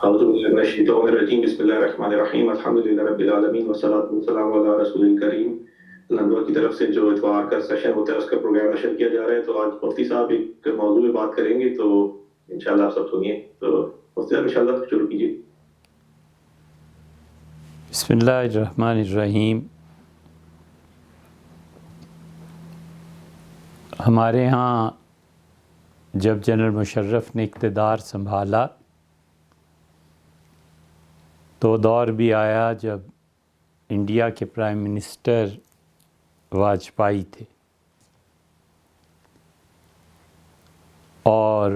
أعوذ بالله من الشيطان الرجيم بسم الله الرحمن الرحیم الحمد للہ رب العالمین والصلاة والسلام علی رسول الکریم۔ الحمد کی طرف سے جو اتوار کا سیشن ہوتا ہے اس کا پروگرام نشر کیا جا رہا ہے، تو آج مفتی صاحب ایک موضوع پہ بات کریں گے، تو انشاءاللہ آپ سب سنیے۔ تو مفتی صاحب انشاءاللہ شروع کیجیے۔ بسم اللہ الرحمن الرحیم۔ ہمارے ہاں جب جنرل مشرف نے اقتدار سنبھالا تو دور بھی آیا جب انڈیا کے پرائم منسٹر واجپئی تھے، اور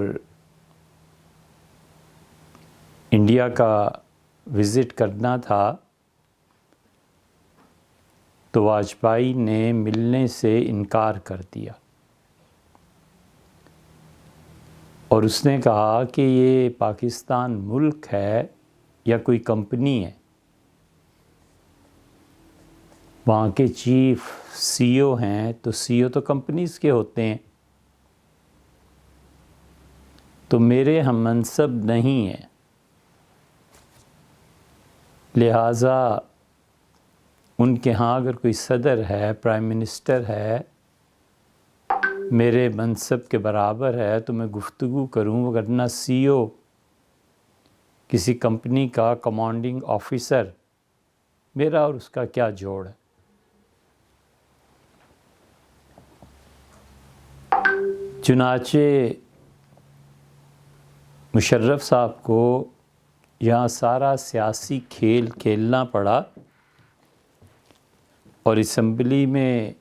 انڈیا کا وزٹ کرنا تھا تو واجپئی نے ملنے سے انکار کر دیا، اور اس نے کہا کہ یہ پاکستان ملک ہے یا کوئی کمپنی ہے؟ وہاں کے چیف سی او ہیں، تو سی او تو کمپنیز کے ہوتے ہیں، تو میرے ہم منصب نہیں ہیں، لہٰذا ان کے ہاں اگر کوئی صدر ہے، پرائم منسٹر ہے، میرے منصب کے برابر ہے تو میں گفتگو کروں، ورنہ سی او کسی کمپنی کا کمانڈنگ آفیسر، میرا اور اس کا کیا جوڑ ہے؟ چنانچہ مشرف صاحب کو یہاں سارا سیاسی کھیل کھیلنا پڑا، اور اسمبلی میں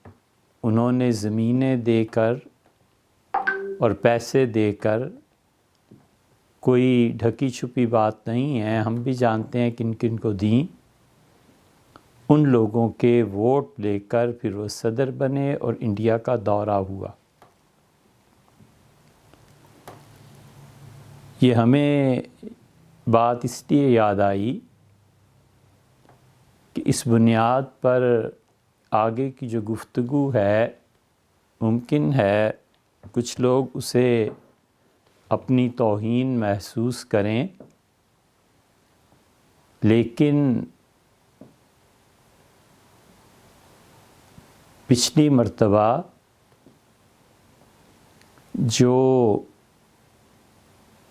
انہوں نے زمینیں دے کر اور پیسے دے کر، کوئی ڈھکی چھپی بات نہیں ہے، ہم بھی جانتے ہیں کن کن کو دیں، ان لوگوں کے ووٹ لے کر پھر وہ صدر بنے اور انڈیا کا دورہ ہوا۔ یہ ہمیں بات اس لیے یاد آئی کہ اس بنیاد پر آگے کی جو گفتگو ہے، ممکن ہے کچھ لوگ اسے اپنی توہین محسوس کریں، لیکن پچھلی مرتبہ جو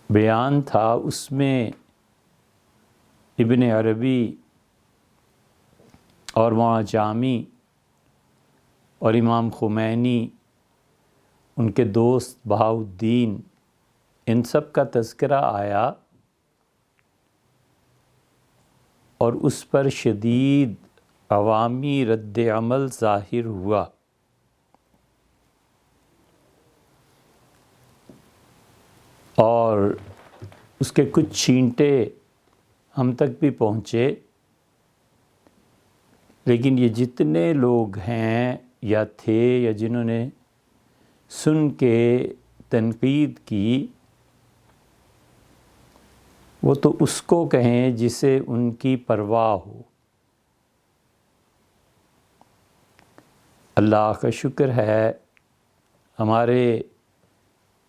بیان تھا اس میں ابن عربی اور مولانا جامی اور امام خمینی، ان کے دوست بہاؤالدین، ان سب کا تذکرہ آیا، اور اس پر شدید عوامی رد عمل ظاہر ہوا۔ اور اس کے کچھ چھینٹے ہم تک بھی پہنچے، لیکن یہ جتنے لوگ ہیں یا تھے یا جنہوں نے سن کے تنقید کی، وہ تو اس کو کہیں جسے ان کی پرواہ ہو۔ اللہ کا شکر ہے ہمارے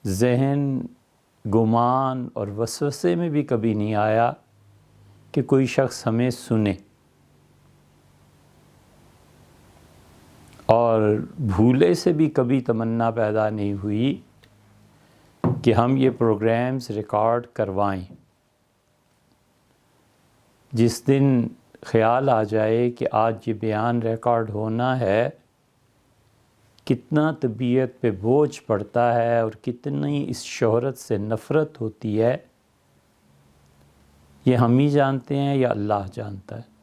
ذہن، گمان اور وسوسے میں بھی کبھی نہیں آیا کہ کوئی شخص ہمیں سنے، اور بھولے سے بھی کبھی تمنا پیدا نہیں ہوئی کہ ہم یہ پروگرامز ریکارڈ کروائیں۔ جس دن خیال آ جائے کہ آج یہ بیان ریکارڈ ہونا ہے، کتنا طبیعت پہ بوجھ پڑتا ہے اور کتنی اس شہرت سے نفرت ہوتی ہے، یہ ہم ہی جانتے ہیں یا اللہ جانتا ہے۔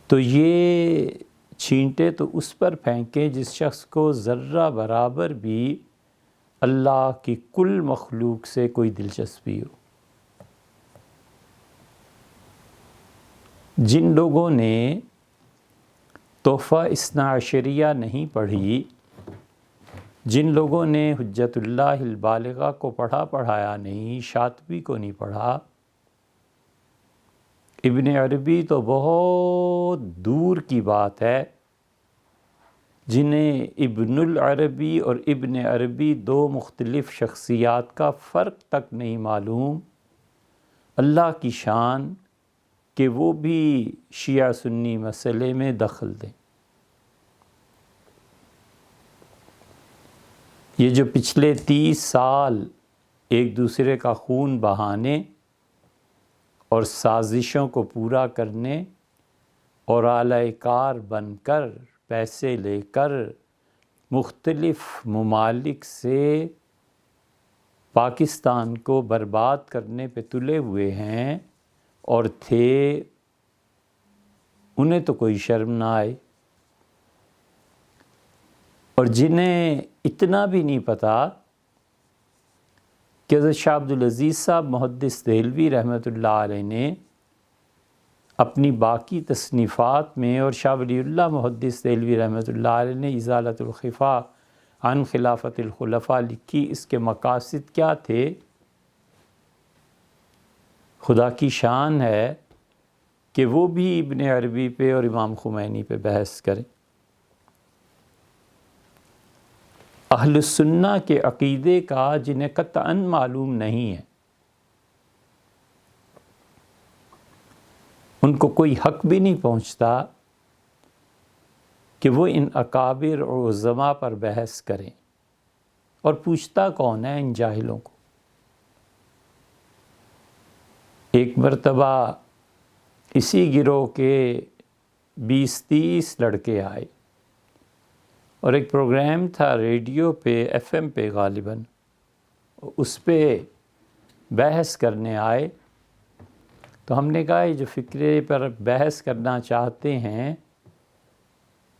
تو یہ چھینٹے تو اس پر پھینکیں جس شخص کو ذرہ برابر بھی اللہ کی کل مخلوق سے کوئی دلچسپی ہو۔ جن لوگوں نے تحفہ اثنا عشریہ نہیں پڑھی، جن لوگوں نے حجت اللہ البالغہ کو پڑھایا نہیں، شاطبی کو نہیں پڑھا، ابن عربی تو بہت دور کی بات ہے جنہیں ابن العربی اور ابن عربی دو مختلف شخصیات کا فرق تک نہیں معلوم، اللہ کی شان کہ وہ بھی شیعہ سنی مسئلے میں دخل دیں۔ یہ جو پچھلے 30 سال ایک دوسرے کا خون بہانے اور سازشوں کو پورا کرنے اور اعلی کار بن کر پیسے لے کر مختلف ممالک سے پاکستان کو برباد کرنے پہ تلے ہوئے ہیں اور تھے، انہیں تو کوئی شرم نہ آئے، اور جنہیں اتنا بھی نہیں پتہ کہ حضرت شاہ عبدالعزیز صاحب محدث دہلوی رحمۃ اللہ علیہ نے اپنی باقی تصنیفات میں اور شاہ ولی اللہ محدث دہلوی رحمۃ اللہ علیہ نے ازالۃ الخفا عن خلافت الخلفاء لکھی، اس کے مقاصد کیا تھے؟ خدا کی شان ہے کہ وہ بھی ابن عربی پہ اور امام خمینی پہ بحث کریں۔ اہل السنہ کے عقیدے کا جنہیں قطعاً معلوم نہیں ہے، ان کو کوئی حق بھی نہیں پہنچتا کہ وہ ان اکابر اور عظماء پر بحث کریں، اور پوچھتا کون ہے ان جاہلوں کو؟ ایک مرتبہ اسی گروہ کے 20-30 لڑکے آئے اور ایک پروگرام تھا ریڈیو پہ، ایف ایم پہ غالباً، اس پہ بحث کرنے آئے۔ تو ہم نے کہا یہ جو فکرے پر بحث کرنا چاہتے ہیں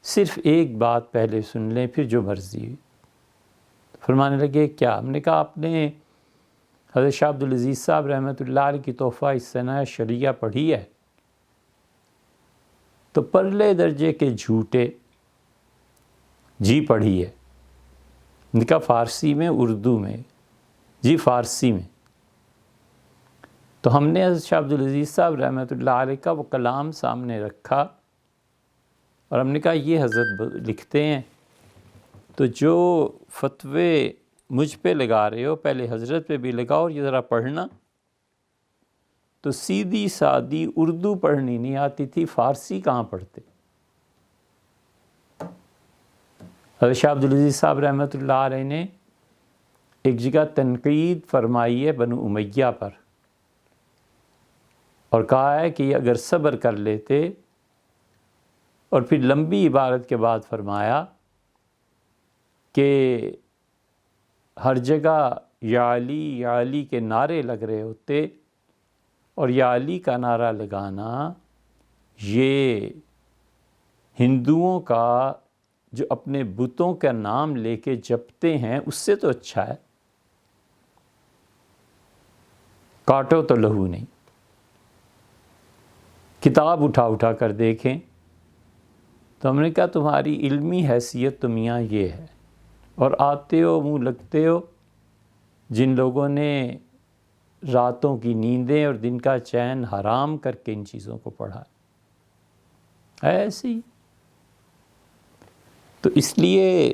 صرف ایک بات پہلے سن لیں، پھر جو مرضی۔ فرمانے لگے کیا؟ ہم نے کہا آپ نے حضرت شاہ عبدالعزیز صاحب رحمۃ اللہ علیہ کی تحفہ السنہ شریعہ پڑھی ہے؟ تو پرلے درجے کے جھوٹے، جی پڑھی ہے۔ نے کہا فارسی میں، اردو میں؟ جی فارسی میں۔ تو ہم نے حضرت شاہ عبدالعزیز صاحب رحمۃ اللہ علیہ کا وہ کلام سامنے رکھا اور ہم نے کہا یہ حضرت لکھتے ہیں، تو جو فتوے مجھ پہ لگا رہے ہو پہلے حضرت پہ بھی لگاؤ، اور یہ ذرا پڑھنا۔ تو سیدھی سادی اردو پڑھنی نہیں آتی تھی، فارسی کہاں پڑھتے؟ حضرت شاہ عبدالعزیز صاحب رحمۃ اللہ علیہ نے ایک جگہ تنقید فرمائی ہے بنو امیہ پر، اور کہا ہے کہ یہ اگر صبر کر لیتے، اور پھر لمبی عبارت کے بعد فرمایا کہ ہر جگہ یا علی کے نعرے لگ رہے ہوتے، اور یا علی کا نعرہ لگانا یہ ہندوؤں کا جو اپنے بتوں کا نام لے کے جپتے ہیں اس سے تو اچھا ہے، کاٹو تو لہو نہیں۔ کتاب اٹھا کر دیکھیں۔ تو ہم نے کہا تمہاری علمی حیثیت تو میاں یہ ہے، اور آتے ہو منہ لگتے ہو جن لوگوں نے راتوں کی نیندیں اور دن کا چین حرام کر کے ان چیزوں کو پڑھا ایسی۔ تو اس لیے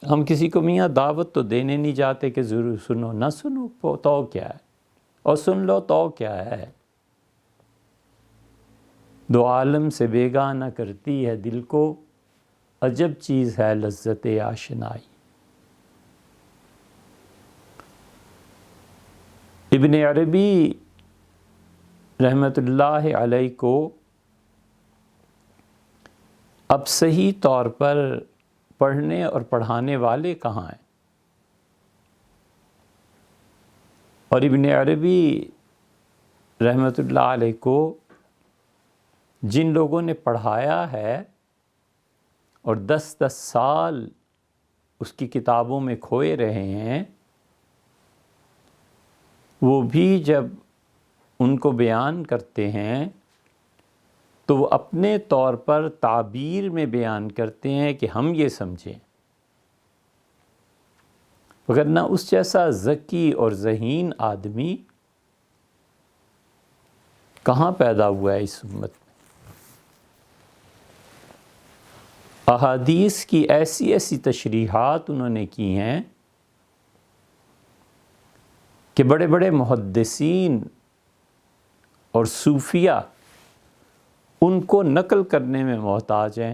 ہم کسی کو میاں دعوت تو دینے نہیں جاتے کہ ضرور سنو، نہ سنو تو کیا ہے، اور سن لو تو کیا ہے۔ دو عالم سے بیگانہ کرتی ہے دل کو، عجب چیز ہے لذت آشنائی۔ ابن عربی رحمۃ اللہ علیہ کو اب صحیح طور پر پڑھنے اور پڑھانے والے کہاں ہیں؟ اور ابن عربی رحمۃ اللہ علیہ کو جن لوگوں نے پڑھایا ہے اور 10 سال اس کی کتابوں میں کھوئے رہے ہیں، وہ بھی جب ان کو بیان کرتے ہیں تو وہ اپنے طور پر تعبیر میں بیان کرتے ہیں کہ ہم یہ سمجھیں، وگرنہ اس جیسا ذکی اور ذہین آدمی کہاں پیدا ہوا ہے اس امت میں؟ احادیث کی ایسی ایسی تشریحات انہوں نے کی ہیں کہ بڑے بڑے محدثین اور صوفیہ ان کو نقل کرنے میں محتاج ہیں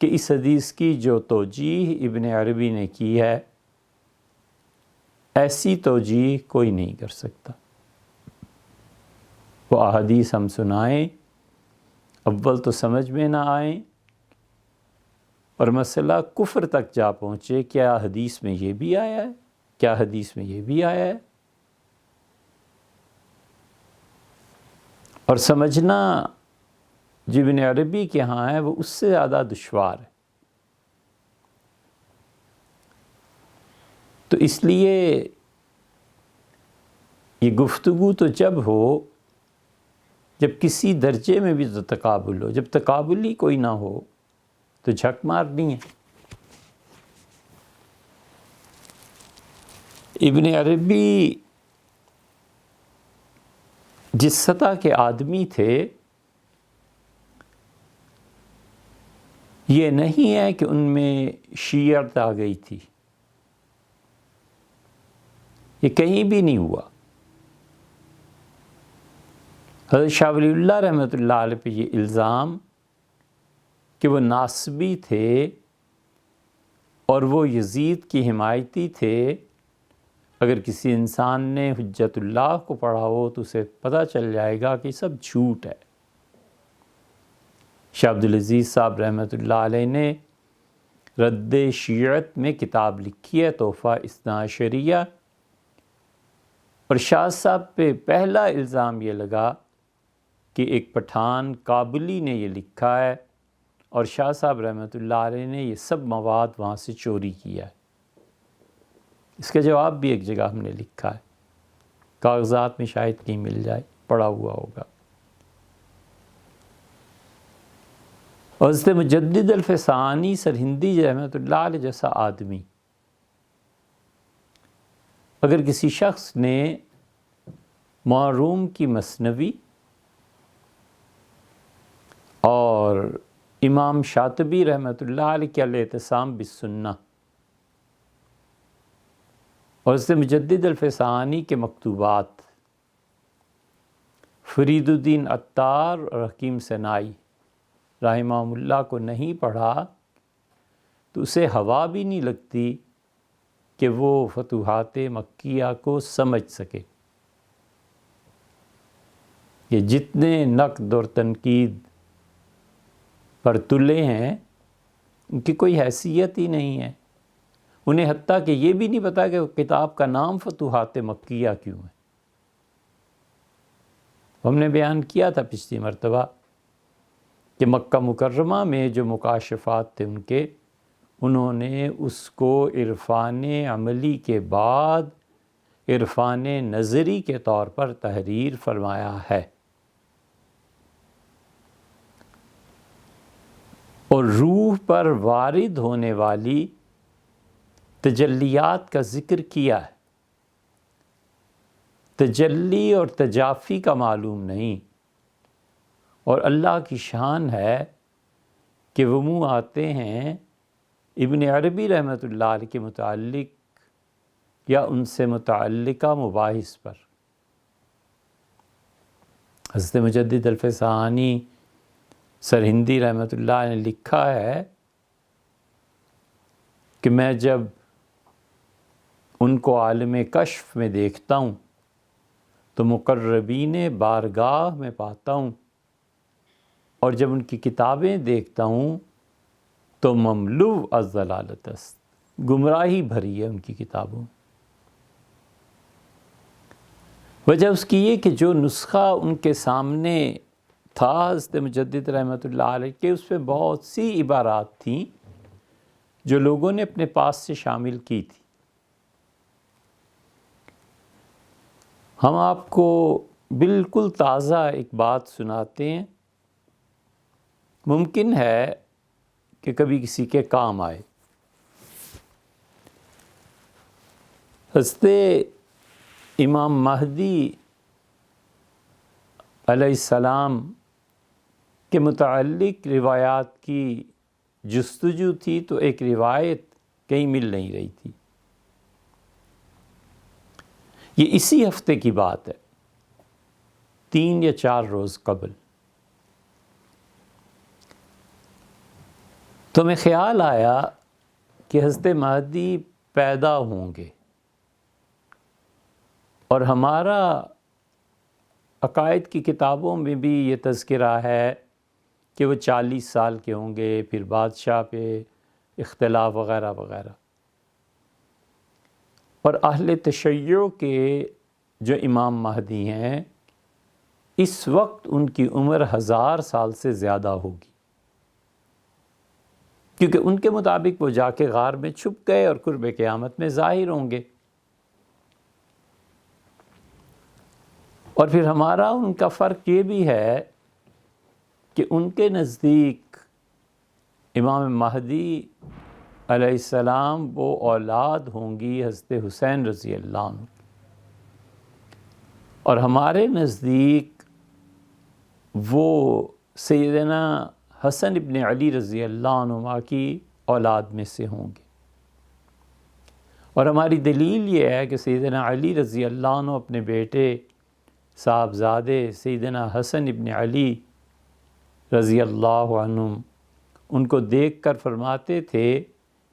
کہ اس حدیث کی جو توجیح ابن عربی نے کی ہے ایسی توجیح کوئی نہیں کر سکتا۔ وہ احادیث ہم سنائیں، اول تو سمجھ میں نہ آئیں اور مسئلہ کفر تک جا پہنچے، کیا حدیث میں یہ بھی آیا ہے، کیا حدیث میں یہ بھی آیا ہے، اور سمجھنا جو ابن عربی کے ہاں ہے وہ اس سے زیادہ دشوار ہے۔ تو اس لیے یہ گفتگو تو جب ہو جب کسی درجے میں بھی تو تقابل ہو، جب تقابل ہی کوئی نہ ہو تو جھک مارنی ہے۔ ابن عربی جس سطح کے آدمی تھے یہ نہیں ہے کہ ان میں شیعت آ گئی تھی، یہ کہیں بھی نہیں ہوا۔ حضرت شاہ ولی اللہ رحمۃ اللہ علیہ پہ یہ الزام کہ وہ ناصبی تھے اور وہ یزید کی حمایتی تھے، اگر کسی انسان نے حجت اللہ کو پڑھا ہو تو اسے پتہ چل جائے گا کہ سب جھوٹ ہے۔ شاہ عبدالعزیز صاحب رحمۃ اللہ علیہ نے رد شیعت میں کتاب لکھی ہے تحفہ اثنا عشریہ، اور شاہ صاحب پہ پہلا الزام یہ لگا کہ ایک پٹھان کابلی نے یہ لکھا ہے اور شاہ صاحب رحمۃ اللہ علیہ نے یہ سب مواد وہاں سے چوری کیا ہے۔ اس کا جواب بھی ایک جگہ ہم نے لکھا ہے، کاغذات میں شاید کہیں مل جائے، پڑا ہوا ہوگا۔ اور حضرت مجدد الفسانی سرہندی رحمۃ اللہ علیہ جیسا آدمی اگر کسی شخص نے معروم کی مثنوی اور امام شاطبی رحمۃ اللہ علیہ کے الاعتصام بالسنہ اور حضرت مجدد الفسانی کے مکتوبات، فرید الدین عطار اور حکیم سنائی رحمہم اللہ کو نہیں پڑھا تو اسے ہوا بھی نہیں لگتی کہ وہ فتوحات مکیہ کو سمجھ سکے۔ یہ جتنے نقد اور تنقید پر تلے ہیں ان کی کوئی حیثیت ہی نہیں ہے، انہیں حتیٰ کہ یہ بھی نہیں پتا کہ وہ کتاب کا نام فتوحات مکیہ کیوں ہے۔ ہم نے بیان کیا تھا پچھلی مرتبہ کہ مکہ مکرمہ میں جو مکاشفات تھے ان کے، انہوں نے اس کو عرفان عملی کے بعد عرفان نظری کے طور پر تحریر فرمایا ہے، اور روح پر وارد ہونے والی تجلیات کا ذکر کیا ہے۔ تجلی اور تجافی کا معلوم نہیں، اور اللہ کی شان ہے کہ وہ منہ آتے ہیں ابن عربی رحمۃ اللہ علیہ کے متعلق یا ان سے متعلقہ مباحث پر۔ حضرت مجدد الفسانی سرہندی رحمۃ اللہ علیہ نے لکھا ہے کہ میں جب ان کو عالم کشف میں دیکھتا ہوں تو مقربین بارگاہ میں پاتا ہوں، اور جب ان کی کتابیں دیکھتا ہوں تو مملو از ضلالت است، گمراہی بھری ہے ان کی کتابوں۔ وجہ اس کی یہ کہ جو نسخہ ان کے سامنے تھا حضرت مجدد رحمۃ اللہ علیہ کے، اس پہ بہت سی عبارات تھیں جو لوگوں نے اپنے پاس سے شامل کی تھی۔ ہم آپ کو بالکل تازہ ایک بات سناتے ہیں، ممکن ہے کہ کبھی کسی کے کام آئے۔ حضرت امام مہدی علیہ السلام کے متعلق روایات کی جستجو تھی تو ایک روایت کہیں مل نہیں رہی تھی۔ یہ اسی ہفتے کی بات ہے، 3 یا 4 روز قبل۔ تو میں خیال آیا کہ حضرت مہدی پیدا ہوں گے، اور ہمارا عقائد کی کتابوں میں بھی یہ تذکرہ ہے کہ وہ 40 سال کے ہوں گے، پھر بادشاہ پہ اختلاف وغیرہ وغیرہ۔ اور اہل تشیع کے جو امام مہدی ہیں، اس وقت ان کی عمر 1000 سال سے زیادہ ہوگی، کیونکہ ان کے مطابق وہ جا کے غار میں چھپ گئے اور قرب قیامت میں ظاہر ہوں گے۔ اور پھر ہمارا ان کا فرق یہ بھی ہے کہ ان کے نزدیک امام مہدی علیہ السلام وہ اولاد ہوں گی حضرت حسین رضی اللہ عنہ، اور ہمارے نزدیک وہ سیدنا حسن ابن علی رضی اللہ عنہ کی اولاد میں سے ہوں گے۔ اور ہماری دلیل یہ ہے کہ سیدنا علی رضی اللہ عنہ اپنے بیٹے صاحبزادے سیدنا حسن ابن علی رضی اللہ عنہ ان کو دیکھ کر فرماتے تھے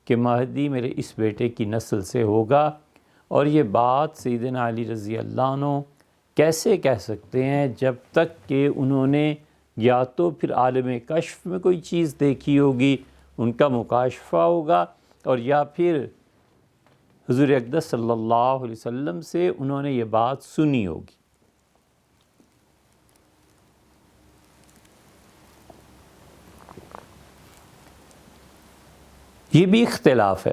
کہ مہدی میرے اس بیٹے کی نسل سے ہوگا، اور یہ بات سیدنا علی رضی اللہ عنہ کیسے کہہ سکتے ہیں جب تک کہ انہوں نے یا تو پھر عالم کشف میں کوئی چیز دیکھی ہوگی، ان کا مکاشفہ ہوگا، اور یا پھر حضور اقدس صلی اللہ علیہ وسلم سے انہوں نے یہ بات سنی ہوگی۔ یہ بھی اختلاف ہے،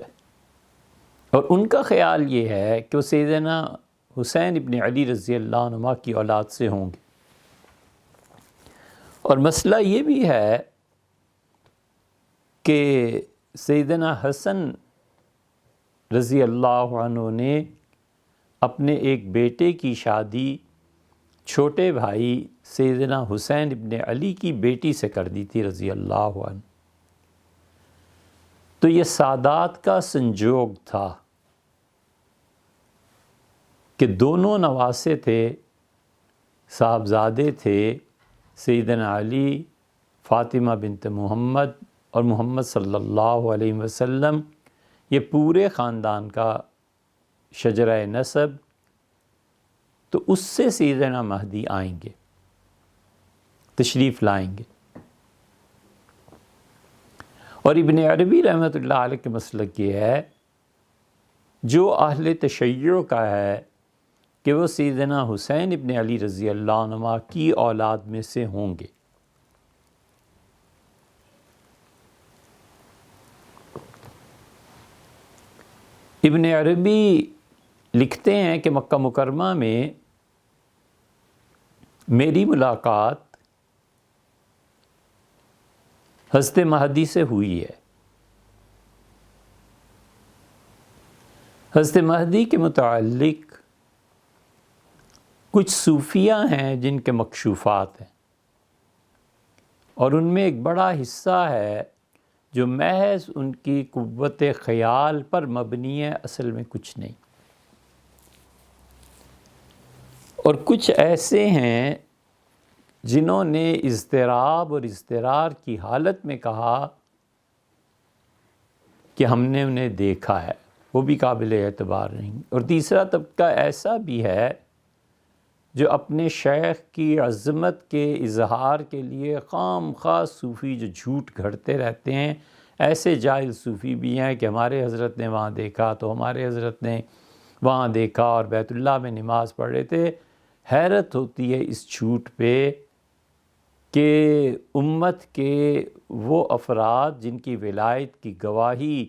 اور ان کا خیال یہ ہے کہ وہ سیدنا حسین ابن علی رضی اللہ عنہ کی اولاد سے ہوں گے۔ اور مسئلہ یہ بھی ہے کہ سیدنا حسن رضی اللہ عنہ نے اپنے ایک بیٹے کی شادی چھوٹے بھائی سیدنا حسین ابن علی کی بیٹی سے کر دی تھی رضی اللہ عنہ۔ تو یہ سادات کا سنجوگ تھا کہ دونوں نواسے تھے، صاحبزادے تھے سیدنا علی، فاطمہ بنت محمد اور محمد صلی اللہ علیہ وسلم، یہ پورے خاندان کا شجرہ نسب، تو اس سے سیدنا مہدی آئیں گے، تشریف لائیں گے۔ اور ابن عربی رحمۃ اللہ علیہ کے مسلک یہ ہے جو اہل تشیع کا ہے کہ وہ سیدنا حسین ابن علی رضی اللہ عنہ کی اولاد میں سے ہوں گے۔ ابن عربی لکھتے ہیں کہ مکہ مکرمہ میں میری ملاقات حضرت مہدی سے ہوئی ہے۔ حضرت مہدی کے متعلق کچھ صوفیہ ہیں جن کے مکشوفات ہیں، اور ان میں ایک بڑا حصہ ہے جو محض ان کی قوت خیال پر مبنی ہے، اصل میں کچھ نہیں۔ اور کچھ ایسے ہیں جنہوں نے اضطراب اور اضطرار کی حالت میں کہا کہ ہم نے انہیں دیکھا ہے، وہ بھی قابل اعتبار نہیں۔ اور تیسرا طبقہ ایسا بھی ہے جو اپنے شیخ کی عظمت کے اظہار کے لیے خام خواہ صوفی جو جھوٹ گھڑتے رہتے ہیں، ایسے جاہل صوفی بھی ہیں کہ ہمارے حضرت نے وہاں دیکھا تو ہمارے حضرت نے وہاں دیکھا اور بیت اللہ میں نماز پڑھ رہے تھے۔ حیرت ہوتی ہے اس جھوٹ پہ کہ امت کے وہ افراد جن کی ولایت کی گواہی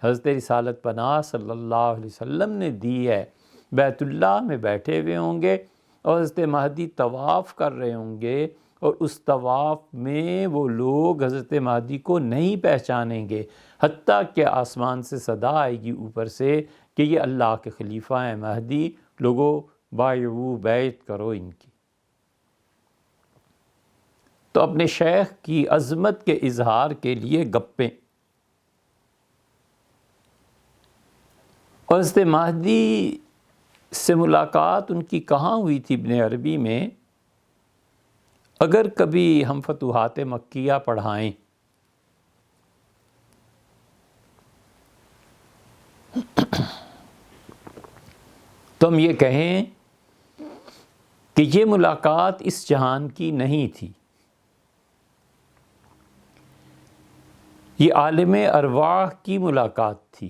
حضرت رسالت پناہ صلی اللہ علیہ وسلم نے دی ہے، بیت اللہ میں بیٹھے ہوئے ہوں گے اور حضرت مہدی طواف کر رہے ہوں گے، اور اس طواف میں وہ لوگ حضرت مہدی کو نہیں پہچانیں گے، حتیٰ کہ آسمان سے صدا آئے گی اوپر سے کہ یہ اللہ کے خلیفہ ہیں مہدی، لوگوں بایعو بیعت کرو ان کی۔ تو اپنے شیخ کی عظمت کے اظہار کے لیے گپیں اور حضرت مہدی سے ملاقات ان کی کہاں ہوئی تھی ابن عربی میں؟ اگر کبھی ہم فتوحات مکیہ پڑھائیں تو ہم یہ کہیں کہ یہ ملاقات اس جہان کی نہیں تھی، یہ عالم ارواح کی ملاقات تھی،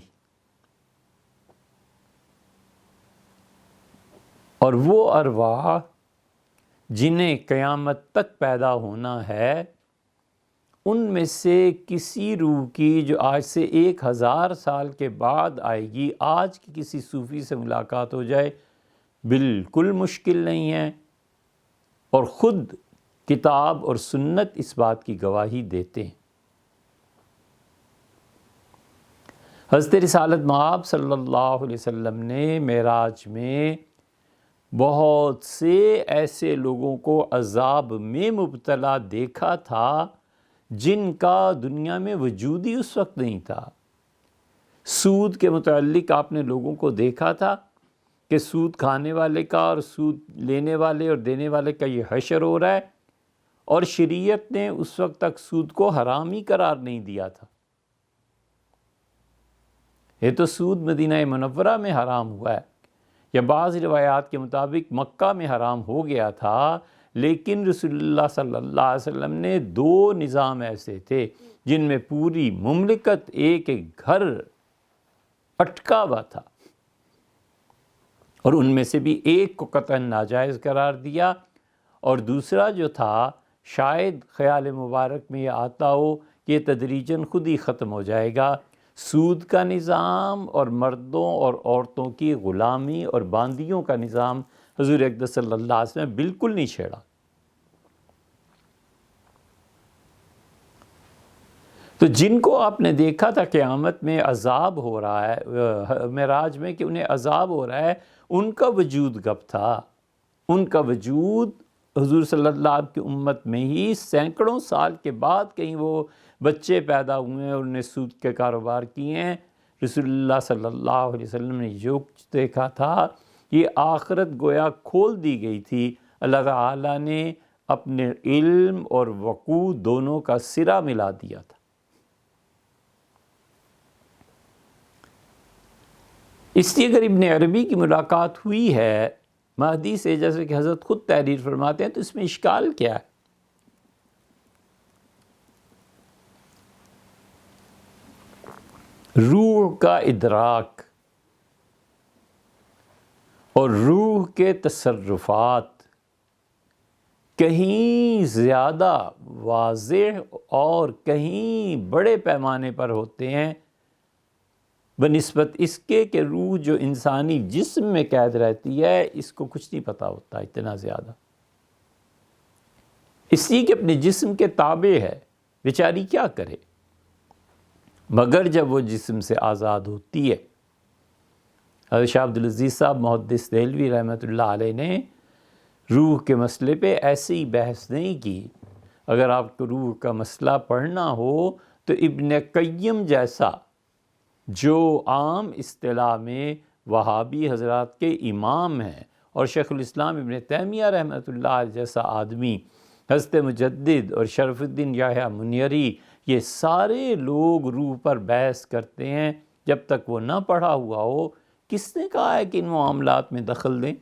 اور وہ ارواح جنہیں قیامت تک پیدا ہونا ہے، ان میں سے کسی روح کی جو آج سے 1000 سال کے بعد آئے گی، آج کی کسی صوفی سے ملاقات ہو جائے بالکل مشکل نہیں ہے، اور خود کتاب اور سنت اس بات کی گواہی دیتے ہیں۔ حضرت رسالت مآب صلی اللہ علیہ وسلم نے معراج میں بہت سے ایسے لوگوں کو عذاب میں مبتلا دیکھا تھا جن کا دنیا میں وجود ہی اس وقت نہیں تھا۔ سود کے متعلق آپ نے لوگوں کو دیکھا تھا کہ سود کھانے والے کا اور سود لینے والے اور دینے والے کا یہ حشر ہو رہا ہے، اور شریعت نے اس وقت تک سود کو حرام ہی قرار نہیں دیا تھا۔ یہ تو سود مدینہ منورہ میں حرام ہوا ہے، یا بعض روایات کے مطابق مکہ میں حرام ہو گیا تھا، لیکن رسول اللہ صلی اللہ علیہ وسلم نے 2 نظام ایسے تھے جن میں پوری مملکت ایک ایک گھر اٹکا ہوا تھا، اور ان میں سے بھی ایک کو قطعاً ناجائز قرار دیا، اور دوسرا جو تھا شاید خیال مبارک میں یہ آتا ہو کہ یہ تدریجاً خود ہی ختم ہو جائے گا۔ سود کا نظام اور مردوں اور عورتوں کی غلامی اور باندیوں کا نظام حضور اقدس صلی اللہ علیہ وسلم نے بالکل نہیں چھیڑا۔ تو جن کو آپ نے دیکھا تھا قیامت میں عذاب ہو رہا ہے، معراج میں کہ انہیں عذاب ہو رہا ہے، ان کا وجود کب تھا؟ ان کا وجود حضور صلی اللہ علیہ وسلم کی امت میں ہی سینکڑوں سال کے بعد کہیں وہ بچے پیدا ہوئے ہیں اور انہیں سود کے کاروبار کیے ہیں۔ رسول اللہ صلی اللہ علیہ وسلم نے جو کچھ دیکھا تھا، یہ آخرت گویا کھول دی گئی تھی۔ اللہ تعالیٰ نے اپنے علم اور وقوع دونوں کا سرا ملا دیا تھا۔ اس لیے اگر ابن عربی کی ملاقات ہوئی ہے مہدی سے، جیسے کہ حضرت خود تحریر فرماتے ہیں، تو اس میں اشکال کیا ہے؟ روح کا ادراک اور روح کے تصرفات کہیں زیادہ واضح اور کہیں بڑے پیمانے پر ہوتے ہیں بنسبت اس کے کہ روح جو انسانی جسم میں قید رہتی ہے، اس کو کچھ نہیں پتہ ہوتا اتنا زیادہ، اس لیے کہ اپنے جسم کے تابع ہے، بیچاری کیا کرے مگر جب وہ جسم سے آزاد ہوتی ہے۔ حضرت شاہ عبدالعزیز صاحب محدث دہلوی رحمۃ اللہ علیہ نے روح کے مسئلے پہ ایسی ہی بحث نہیں کی۔ اگر آپ کو روح کا مسئلہ پڑھنا ہو تو ابن قیم جیسا جو عام اصطلاح میں وہابی حضرات کے امام ہیں، اور شیخ الاسلام ابن تیمیہ رحمۃ اللہ علیہ جیسا آدمی، حضرت مجدد اور شرف الدین یحییٰ منیری، یہ سارے لوگ روح پر بحث کرتے ہیں۔ جب تک وہ نہ پڑھا ہوا ہو، کس نے کہا ہے کہ ان معاملات میں دخل دیں؟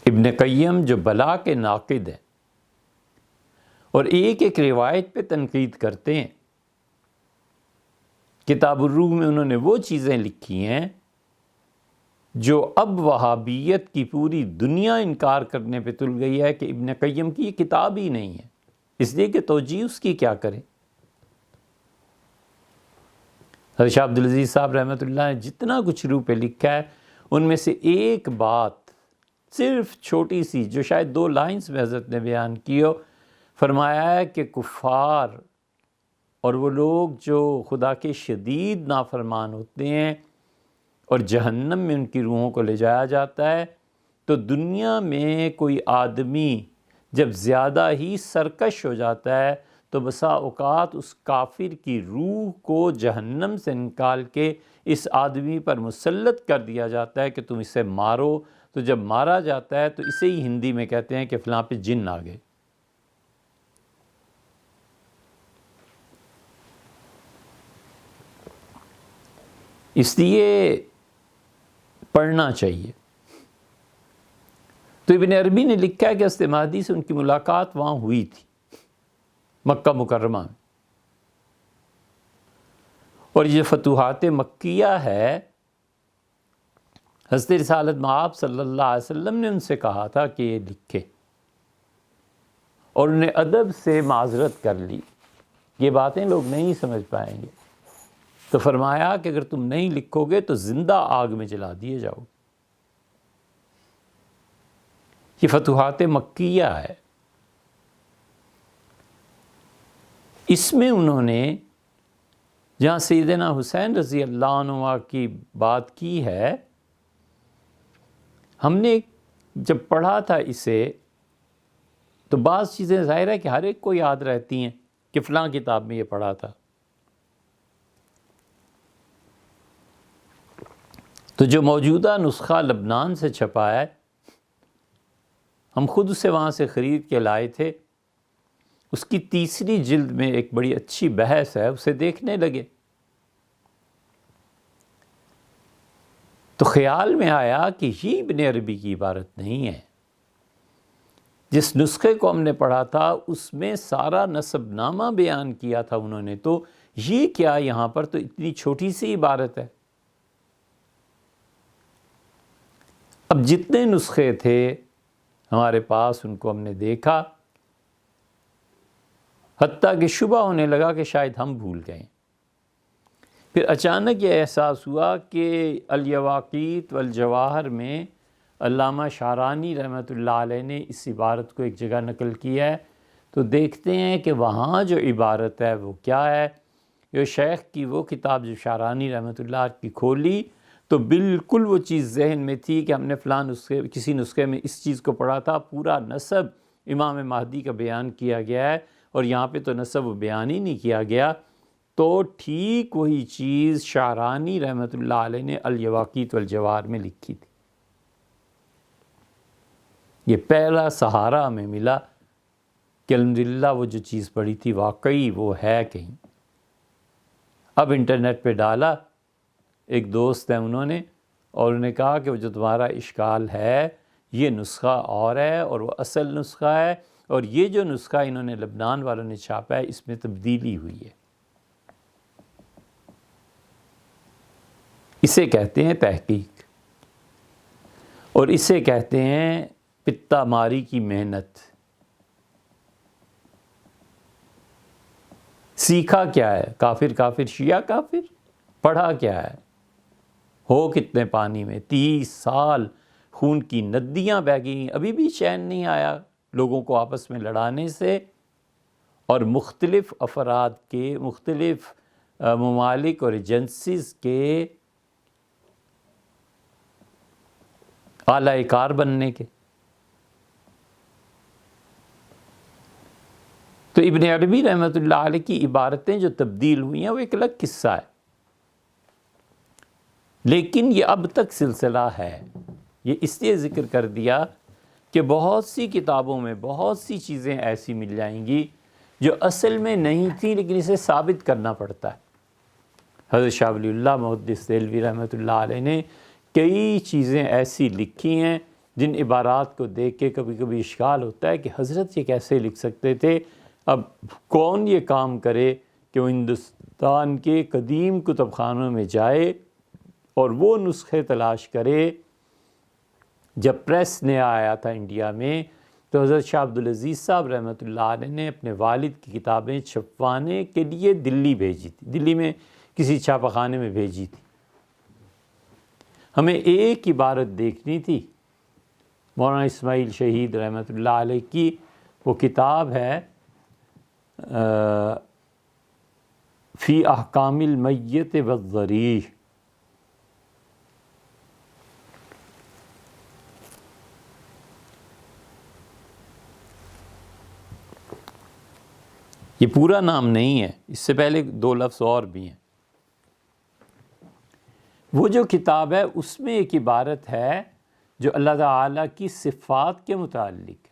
ابن قیم جو بلا کے ناقد ہیں اور ایک ایک روایت پہ تنقید کرتے ہیں، کتاب الروح میں انہوں نے وہ چیزیں لکھی ہیں جو اب وہابیت کی پوری دنیا انکار کرنے پہ تل گئی ہے کہ ابن قیم کی یہ کتاب ہی نہیں ہے، اس لیے کہ توجیہ اس کی کیا کرے۔ حضرت شاہ عبدالعزیز صاحب رحمۃ اللہ نے جتنا کچھ روح پہ لکھا ہے، ان میں سے ایک بات صرف چھوٹی سی جو شاید 2 لائنز میں حضرت نے بیان کی ہو، فرمایا ہے کہ کفار اور وہ لوگ جو خدا کے شدید نافرمان ہوتے ہیں اور جہنم میں ان کی روحوں کو لے جایا جاتا ہے، تو دنیا میں کوئی آدمی جب زیادہ ہی سرکش ہو جاتا ہے تو بسا اوقات اس کافر کی روح کو جہنم سے نکال کے اس آدمی پر مسلط کر دیا جاتا ہے کہ تم اسے مارو. تو جب مارا جاتا ہے تو اسے ہی ہندی میں کہتے ہیں کہ فلاں پہ جن آ گئے. اس لیے پڑھنا چاہیے. تو ابن عربی نے لکھا ہے کہ حضرت مہدی سے ان کی ملاقات وہاں ہوئی تھی مکہ مکرمہ میں. اور یہ فتوحات مکیہ ہے، حضرت رسالت مآب صلی اللہ علیہ وسلم نے ان سے کہا تھا کہ یہ لکھے، اور انہیں ادب سے معذرت کر لی. یہ باتیں لوگ نہیں سمجھ پائیں گے، تو فرمایا کہ اگر تم نہیں لکھو گے تو زندہ آگ میں جلا دیے جاؤ. یہ فتوحات مکیہ ہے. اس میں انہوں نے جہاں سیدنا حسین رضی اللہ عنہ کی بات کی ہے، ہم نے جب پڑھا تھا اسے تو بعض چیزیں ظاہر ہے کہ ہر ایک کو یاد رہتی ہیں کہ فلاں کتاب میں یہ پڑھا تھا. تو جو موجودہ نسخہ لبنان سے چھپا ہے، ہم خود اسے وہاں سے خرید کے لائے تھے. اس کی تیسری جلد میں ایک بڑی اچھی بحث ہے، اسے دیکھنے لگے تو خیال میں آیا کہ یہ ابن عربی کی عبارت نہیں ہے. جس نسخے کو ہم نے پڑھا تھا اس میں سارا نسب نامہ بیان کیا تھا انہوں نے، تو یہ کیا یہاں پر تو اتنی چھوٹی سی عبارت ہے. اب جتنے نسخے تھے ہمارے پاس ان کو ہم نے دیکھا، حتیٰ کہ شبہ ہونے لگا کہ شاید ہم بھول گئے. پھر اچانک یہ احساس ہوا کہ الیواقیت والجواہر میں علامہ شعرانی رحمۃ اللہ علیہ نے اس عبارت کو ایک جگہ نقل کیا ہے. تو دیکھتے ہیں کہ وہاں جو عبارت ہے وہ کیا ہے. یہ شیخ کی وہ کتاب جو شعرانی رحمۃ اللہ کی کھولی تو بالکل وہ چیز ذہن میں تھی کہ ہم نے فلاں نسخے کسی نسخے میں اس چیز کو پڑھا تھا، پورا نسب امام مہدی کا بیان کیا گیا ہے اور یہاں پہ تو نسب بیان ہی نہیں کیا گیا. تو ٹھیک وہی چیز شعرانی رحمۃ اللہ علیہ نے الیواقیت والجواہر میں لکھی تھی. یہ پہلا سہارا ہمیں ملا کہ الحمدللہ وہ جو چیز پڑھی تھی واقعی وہ ہے کہیں. اب انٹرنیٹ پہ ڈالا، ایک دوست ہیں انہوں نے، اور انہوں نے کہا کہ وہ جو تمہارا اشکال ہے یہ نسخہ اور ہے اور وہ اصل نسخہ ہے، اور یہ جو نسخہ انہوں نے لبنان والوں نے چھاپا ہے اس میں تبدیلی ہوئی ہے. اسے کہتے ہیں تحقیق، اور اسے کہتے ہیں پتا ماری کی محنت. سیکھا کیا ہے؟ کافر کافر شیعہ کافر. پڑھا کیا ہے؟ ہو کتنے پانی میں 30 سال خون کی ندیاں بہہ گئیں، ابھی بھی چین نہیں آیا لوگوں کو آپس میں لڑانے سے. اور مختلف افراد کے، مختلف ممالک اور ایجنسیز کے اعلی کار بننے کے. تو ابن عربی رحمۃ اللہ علیہ کی عبارتیں جو تبدیل ہوئی ہیں وہ ایک الگ قصہ ہے، لیکن یہ اب تک سلسلہ ہے. یہ اس لیے ذکر کر دیا کہ بہت سی کتابوں میں بہت سی چیزیں ایسی مل جائیں گی جو اصل میں نہیں تھی لیکن اسے ثابت کرنا پڑتا ہے. حضرت شاہ ولی اللہ محدث دہلوی رحمۃ اللہ علیہ نے کئی چیزیں ایسی لکھی ہیں جن عبارات کو دیکھ کے کبھی کبھی اشکال ہوتا ہے کہ حضرت یہ کیسے لکھ سکتے تھے. اب کون یہ کام کرے کہ وہ ہندوستان کے قدیم کتب خانوں میں جائے اور وہ نسخے تلاش کرے. جب پریس نیا آیا تھا انڈیا میں تو حضرت شاہ عبدالعزیز صاحب رحمۃ اللہ علیہ نے اپنے والد کی کتابیں چھپوانے کے لیے دلی بھیجی تھی، دلی میں کسی چھاپہ خانے میں بھیجی تھی. ہمیں ایک عبارت دیکھنی تھی، مولانا اسماعیل شہید رحمۃ اللہ علیہ کی وہ کتاب ہے فی احکام المیت والضریح. یہ پورا نام نہیں ہے، اس سے پہلے 2 لفظ اور بھی ہیں۔ وہ جو کتاب ہے اس میں ایک عبارت ہے جو اللہ تعالیٰ کی صفات کے متعلق ہے۔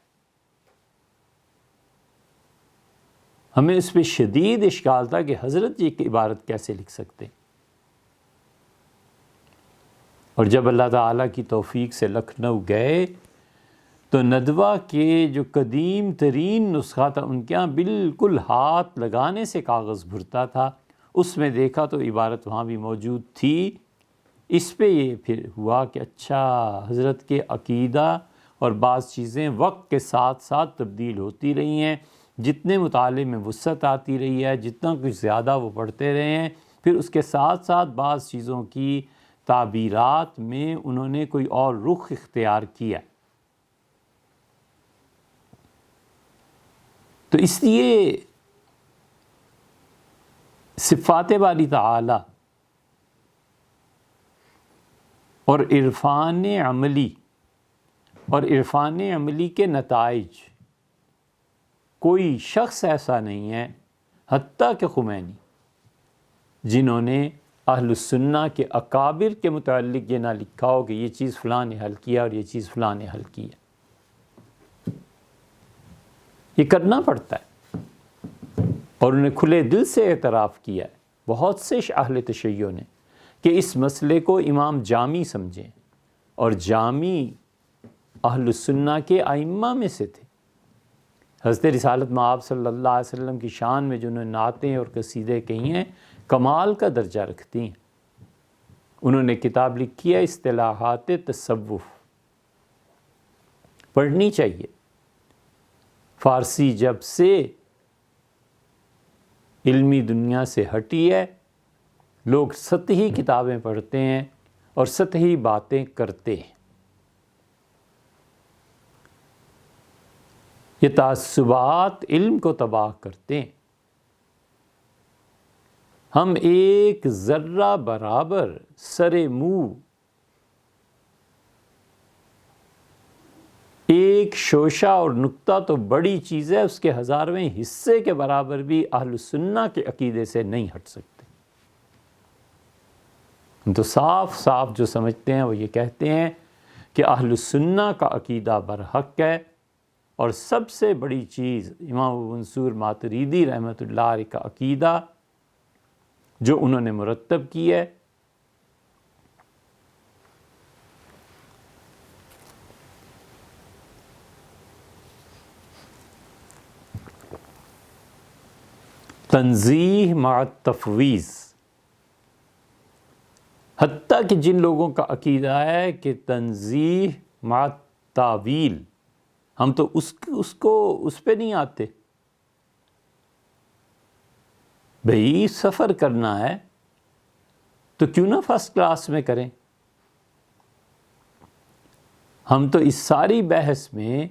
ہمیں اس پہ شدید اشکال تھا کہ حضرت جی کی عبارت کیسے لکھ سکتے، اور جب اللہ تعالیٰ کی توفیق سے لکھنؤ گئے تو ندوہ کے جو قدیم ترین نسخہ تھا ان کے ہاں بالکل ہاتھ لگانے سے کاغذ بھرتا تھا، اس میں دیکھا تو عبارت وہاں بھی موجود تھی۔ اس پہ یہ پھر ہوا کہ اچھا حضرت کے عقیدہ اور بعض چیزیں وقت کے ساتھ ساتھ تبدیل ہوتی رہی ہیں، جتنے مطالعے میں وسعت آتی رہی ہے، جتنا کچھ زیادہ وہ پڑھتے رہے ہیں، پھر اس کے ساتھ ساتھ بعض چیزوں کی تعبیرات میں انہوں نے کوئی اور رخ اختیار کیا۔ تو اس لیے صفات باری تعالی اور عرفان عملی اور عرفان عملی کے نتائج، کوئی شخص ایسا نہیں ہے حتیٰ کہ خمینی جنہوں نے اہل السنہ کے اکابر کے متعلق یہ نہ لکھا ہو کہ یہ چیز فلاں نے حل کیا اور یہ چیز فلاں نے حل کیا۔ یہ کرنا پڑتا ہے، اور انہیں کھلے دل سے اعتراف کیا ہے بہت سے اہل تشیع نے کہ اس مسئلے کو امام جامی سمجھیں، اور جامی اہل السنہ کے ائمہ میں سے تھے۔ حضرت رسالت مآب صلی اللہ علیہ وسلم کی شان میں جنہوں نے نعتیں اور قصیدے کہی ہیں کمال کا درجہ رکھتی ہیں۔ انہوں نے کتاب لکھی ہے اصطلاحات تصوف، پڑھنی چاہیے۔ فارسی جب سے علمی دنیا سے ہٹی ہے، لوگ سطحی کتابیں پڑھتے ہیں اور سطحی باتیں کرتے ہیں۔ یہ تعصبات علم کو تباہ کرتے ہیں۔ ہم ایک ذرہ برابر سر منہ، ایک شوشہ اور نقطہ تو بڑی چیز ہے، اس کے 1000ویں حصے کے برابر بھی اہل سنہ کے عقیدے سے نہیں ہٹ سکتے۔ ہم تو صاف صاف جو سمجھتے ہیں وہ یہ کہتے ہیں کہ اہل سنہ کا عقیدہ برحق ہے، اور سب سے بڑی چیز امام ابو منصور ماتریدی رحمۃ اللہ علیہ کا عقیدہ جو انہوں نے مرتب کی ہے، تنزیہ مع التفویض۔ حتیٰ کہ جن لوگوں کا عقیدہ ہے کہ تنزیہ مع التاویل، ہم تو اس پہ نہیں آتے۔ بھئی سفر کرنا ہے تو کیوں نہ فرسٹ کلاس میں کریں؟ ہم تو اس ساری بحث میں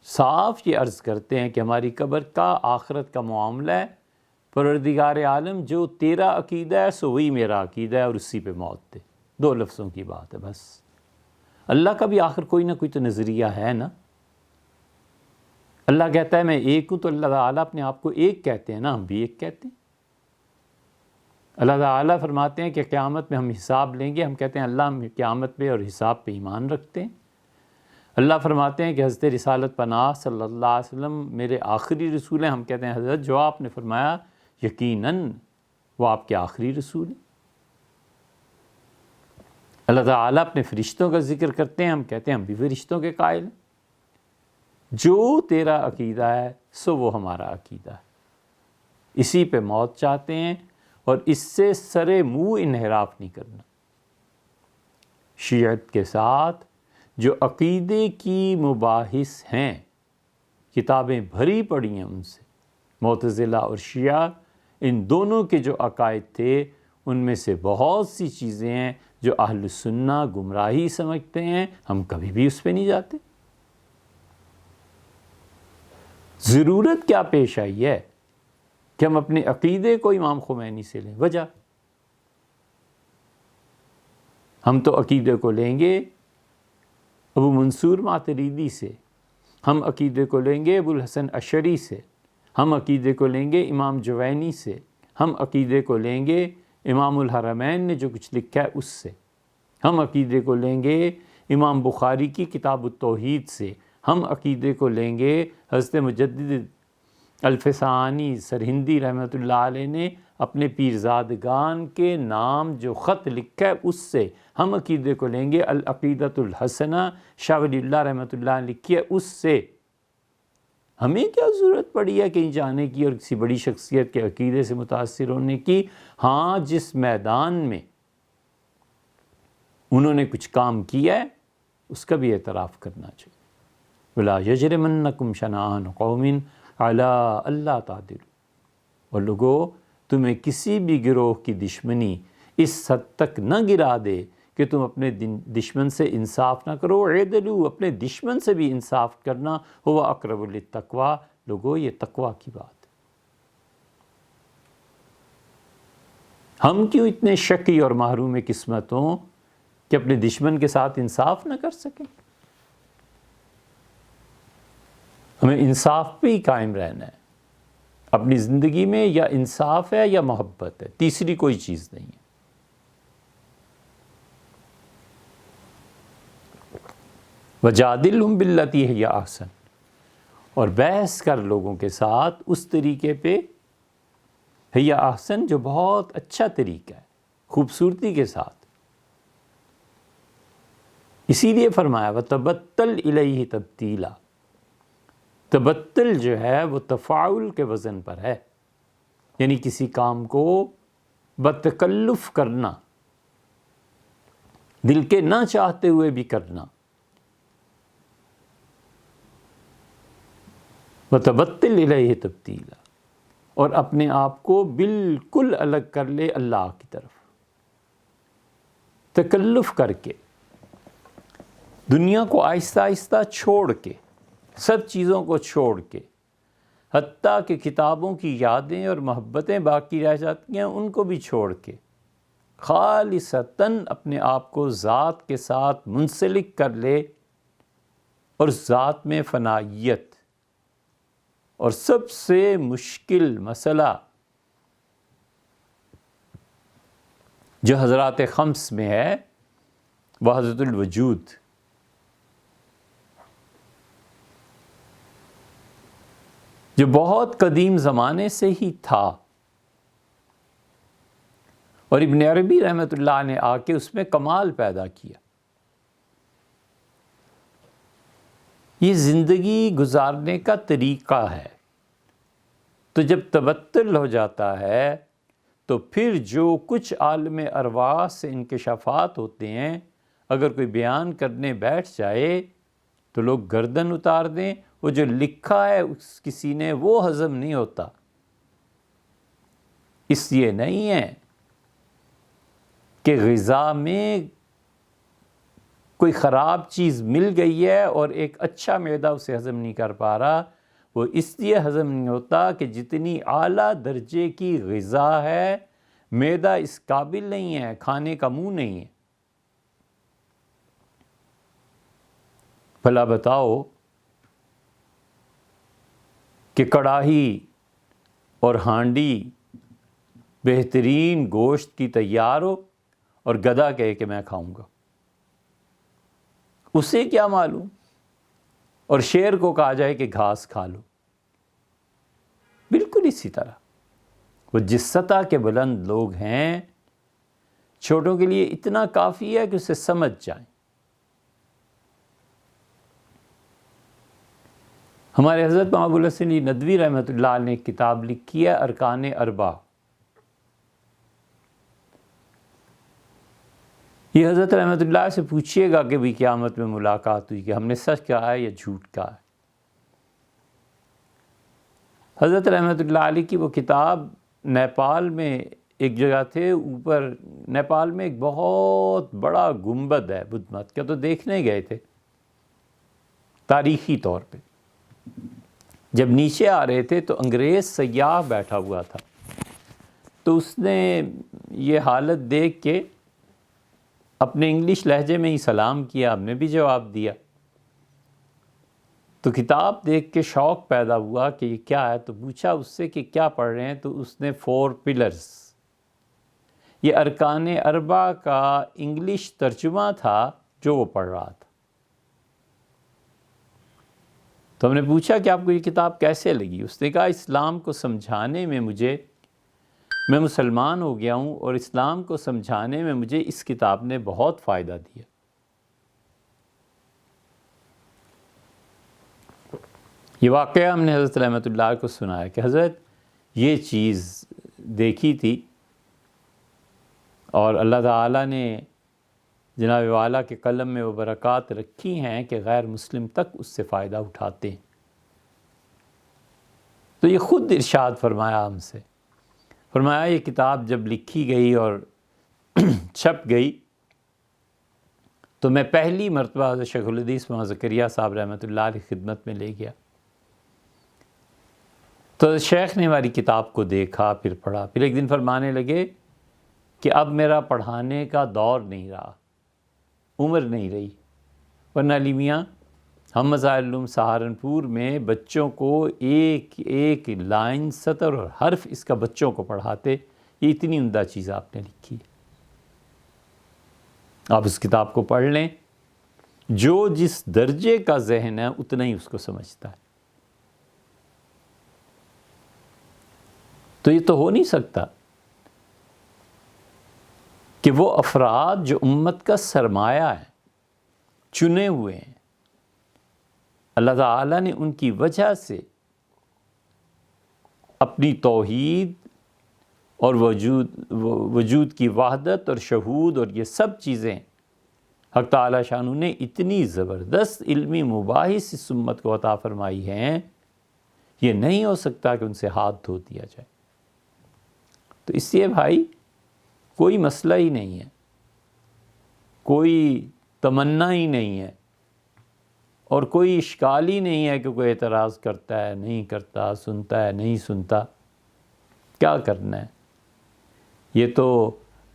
صاف یہ عرض کرتے ہیں کہ ہماری قبر کا آخرت کا معاملہ ہے، پروردگار عالم جو تیرا عقیدہ ہے سو وہی میرا عقیدہ ہے، اور اسی پہ موت دے۔ 2 لفظوں کی بات ہے بس۔ اللہ کا بھی آخر کوئی نہ کوئی تو نظریہ ہے نا۔ اللہ کہتا ہے میں ایک ہوں، تو اللہ تعالیٰ اپنے آپ کو ایک کہتے ہیں نا، ہم بھی ایک کہتے ہیں۔ اللہ تعالیٰ فرماتے ہیں کہ قیامت میں ہم حساب لیں گے، ہم کہتے ہیں اللہ ہم قیامت پہ اور حساب پہ ایمان رکھتے ہیں۔ اللہ فرماتے ہیں کہ حضرت رسالت پناہ صلی اللہ علیہ وسلم میرے آخری رسول ہیں، ہم کہتے ہیں حضرت جو آپ نے فرمایا یقیناً وہ آپ کے آخری رسول ہیں۔ اللہ تعالیٰ اپنے فرشتوں کا ذکر کرتے ہیں، ہم کہتے ہیں ہم بھی فرشتوں کے قائل ہیں۔ جو تیرا عقیدہ ہے سو وہ ہمارا عقیدہ ہے، اسی پہ موت چاہتے ہیں، اور اس سے سر منہ انحراف نہیں کرنا۔ شیعت کے ساتھ جو عقیدے کی مباحث ہیں، کتابیں بھری پڑی ہیں ان سے، معتزلہ اور شیعہ، ان دونوں کے جو عقائد تھے ان میں سے بہت سی چیزیں ہیں جو اہل سنہ گمراہی سمجھتے ہیں، ہم کبھی بھی اس پہ نہیں جاتے۔ ضرورت کیا پیش آئی ہے کہ ہم اپنے عقیدے کو امام خمینی سے لیں؟ وجہ ہم تو عقیدے کو لیں گے ابو منصور ماتریدی سے، ہم عقیدے کو لیں گے ابو الحسن اشعری سے، ہم عقیدے کو لیں گے امام جوینی سے، ہم عقیدے کو لیں گے امام الحرمین نے جو کچھ لکھا ہے اس سے، ہم عقیدے کو لیں گے امام بخاری کی کتاب التوحید سے، ہم عقیدے کو لیں گے حضرت مجدد الفسانی سرہندی رحمۃ اللہ علیہ نے اپنے پیرزادگان کے نام جو خط لکھا ہے اس سے، ہم عقیدے کو لیں گے العقیدۃ الحسنہ شاہ ولی اللہ رحمۃ اللہ نے لکھی ہے اس سے۔ ہمیں کیا ضرورت پڑی ہے کہیں جانے کی اور کسی بڑی شخصیت کے عقیدے سے متاثر ہونے کی؟ ہاں، جس میدان میں انہوں نے کچھ کام کیا ہے اس کا بھی اعتراف کرنا چاہیے۔ وَلَا يَجْرِمَنَّكُمْ شَنَآنُ قَوْمٍ عَلَىٰ أَلَّا تَعْدِلُوا، اور لوگوں تمہیں کسی بھی گروہ کی دشمنی اس حد تک نہ گرا دے کہ تم اپنے دشمن سے انصاف نہ کرو۔ اعدلوا، اپنے دشمن سے بھی انصاف کرنا، هو اقرب للتقویٰ، لوگوں یہ تقویٰ کی بات ہے۔ ہم کیوں اتنے شقی اور محروم قسمت ہوں کہ اپنے دشمن کے ساتھ انصاف نہ کر سکیں؟ ہمیں انصاف پہ ہی قائم رہنا ہے اپنی زندگی میں، یا انصاف ہے یا محبت ہے، تیسری کوئی چیز نہیں ہے۔ وَجَادِلْهُمْ بِالَّتِي هِيَ أَحْسَنُ، اور بحث کر لوگوں کے ساتھ اس طریقے پہ ہی احسن جو بہت اچھا طریقہ ہے، خوبصورتی کے ساتھ۔ اسی لیے فرمایا وَتَبَتَّلْ إِلَيْهِ تَبْتِيلًا، تبتل جو ہے وہ تفاعل کے وزن پر ہے، یعنی کسی کام کو بتکلف کرنا، دل کے نہ چاہتے ہوئے بھی کرنا۔ وَتَبَتِّلْ إِلَيْهِ تَبْتِيلًا، اور اپنے آپ کو بالکل الگ کر لے اللہ کی طرف، تکلف کر کے، دنیا کو آہستہ آہستہ چھوڑ کے، سب چیزوں کو چھوڑ کے، حتیٰ کہ کتابوں کی یادیں اور محبتیں باقی رہ جاتی ہیں ان کو بھی چھوڑ کے، خالصتاً اپنے آپ کو ذات کے ساتھ منسلک کر لے، اور ذات میں فنائیت، اور سب سے مشکل مسئلہ جو حضرات خمس میں ہے وحدت الوجود، جو بہت قدیم زمانے سے ہی تھا، اور ابن عربی رحمۃ اللہ نے آ کے اس میں کمال پیدا کیا۔ یہ زندگی گزارنے کا طریقہ ہے، تو جب تبتل ہو جاتا ہے تو پھر جو کچھ عالم ارواح سے انکشافات ہوتے ہیں، اگر کوئی بیان کرنے بیٹھ جائے تو لوگ گردن اتار دیں، وہ جو لکھا ہے اس کسی نے وہ ہضم نہیں ہوتا۔ اس لیے نہیں ہے کہ غذا میں کوئی خراب چیز مل گئی ہے اور ایک اچھا معدہ اسے ہضم نہیں کر پا رہا، وہ اس لیے ہضم نہیں ہوتا کہ جتنی اعلیٰ درجے کی غذا ہے معدہ اس قابل نہیں ہے، کھانے کا منہ نہیں ہے۔ بھلا بتاؤ کہ کڑاہی اور ہانڈی بہترین گوشت کی تیار ہو اور گدھا کہے کہ میں کھاؤں گا، اسے کیا معلوم؟ اور شیر کو کہا جائے کہ گھاس کھا لو۔ بالکل اسی طرح وہ جس سطح کے بلند لوگ ہیں، چھوٹوں کے لیے اتنا کافی ہے کہ اسے سمجھ جائیں۔ ہمارے حضرت ابو الحسن علی ندوی رحمۃ اللہ علیہ نے ایک کتاب لکھی ہے ارکان اربع۔ یہ حضرت رحمۃ اللہ سے پوچھیے گا کہ بھی قیامت میں ملاقات ہوئی کہ ہم نے سچ کہا ہے یا جھوٹ کہا ہے۔ حضرت رحمۃ اللہ علیہ کی وہ کتاب نیپال میں ایک جگہ تھے اوپر، نیپال میں ایک بہت بڑا گنبد ہے بدھ مت کا، تو دیکھنے گئے تھے تاریخی طور پہ۔ جب نیچے آ رہے تھے تو انگریز سیاح بیٹھا ہوا تھا، تو اس نے یہ حالت دیکھ کے اپنے انگلش لہجے میں ہی سلام کیا، ہم نے بھی جواب دیا۔ تو کتاب دیکھ کے شوق پیدا ہوا کہ یہ کیا ہے، تو پوچھا اس سے کہ کیا پڑھ رہے ہیں، تو اس نے 4 پلرز، یہ ارکان اربع کا انگلش ترجمہ تھا جو وہ پڑھ رہا تھا۔ تو ہم نے پوچھا کہ آپ کو یہ کتاب کیسے لگی؟ اس نے کہا اسلام کو سمجھانے میں میں مسلمان ہو گیا ہوں، اور اسلام کو سمجھانے میں مجھے اس کتاب نے بہت فائدہ دیا۔ یہ واقعہ ہم نے حضرت رحمۃ اللہ کو سنایا کہ حضرت یہ چیز دیکھی تھی، اور اللہ تعالیٰ نے جناب والا کے قلم میں وہ برکات رکھی ہیں کہ غیر مسلم تک اس سے فائدہ اٹھاتے ہیں۔ تو یہ خود ارشاد فرمایا ہم سے، فرمایا یہ کتاب جب لکھی گئی اور چھپ گئی تو میں پہلی مرتبہ حضرت شیخ الحدیث محمد زکریا صاحب رحمۃ اللہ علیہ خدمت میں لے گیا، تو شیخ نے ہماری کتاب کو دیکھا، پھر پڑھا، پھر ایک دن فرمانے لگے کہ اب میرا پڑھانے کا دور نہیں رہا، عمر نہیں رہی، ورنہ علی میاں ہم مظاہر العلوم سہارنپور میں بچوں کو ایک ایک لائن، سطر اور حرف اس کا بچوں کو پڑھاتے۔ یہ اتنی عمدہ چیز آپ نے لکھی ہے، آپ اس کتاب کو پڑھ لیں، جو جس درجے کا ذہن ہے اتنا ہی اس کو سمجھتا ہے۔ تو یہ تو ہو نہیں سکتا کہ وہ افراد جو امت کا سرمایہ ہیں، چنے ہوئے ہیں، اللہ تعالیٰ نے ان کی وجہ سے اپنی توحید اور وجود کی وحدت اور شہود اور یہ سب چیزیں حق تعالیٰ شانہ نے اتنی زبردست علمی مباحث اس امت کو عطا فرمائی ہیں، یہ نہیں ہو سکتا کہ ان سے ہاتھ دھو دیا جائے۔ تو اس لیے بھائی کوئی مسئلہ ہی نہیں ہے، کوئی تمنا ہی نہیں ہے، اور کوئی اشکال ہی نہیں ہے کہ کوئی اعتراض کرتا ہے نہیں کرتا، سنتا ہے نہیں سنتا، کیا کرنا ہے؟ یہ تو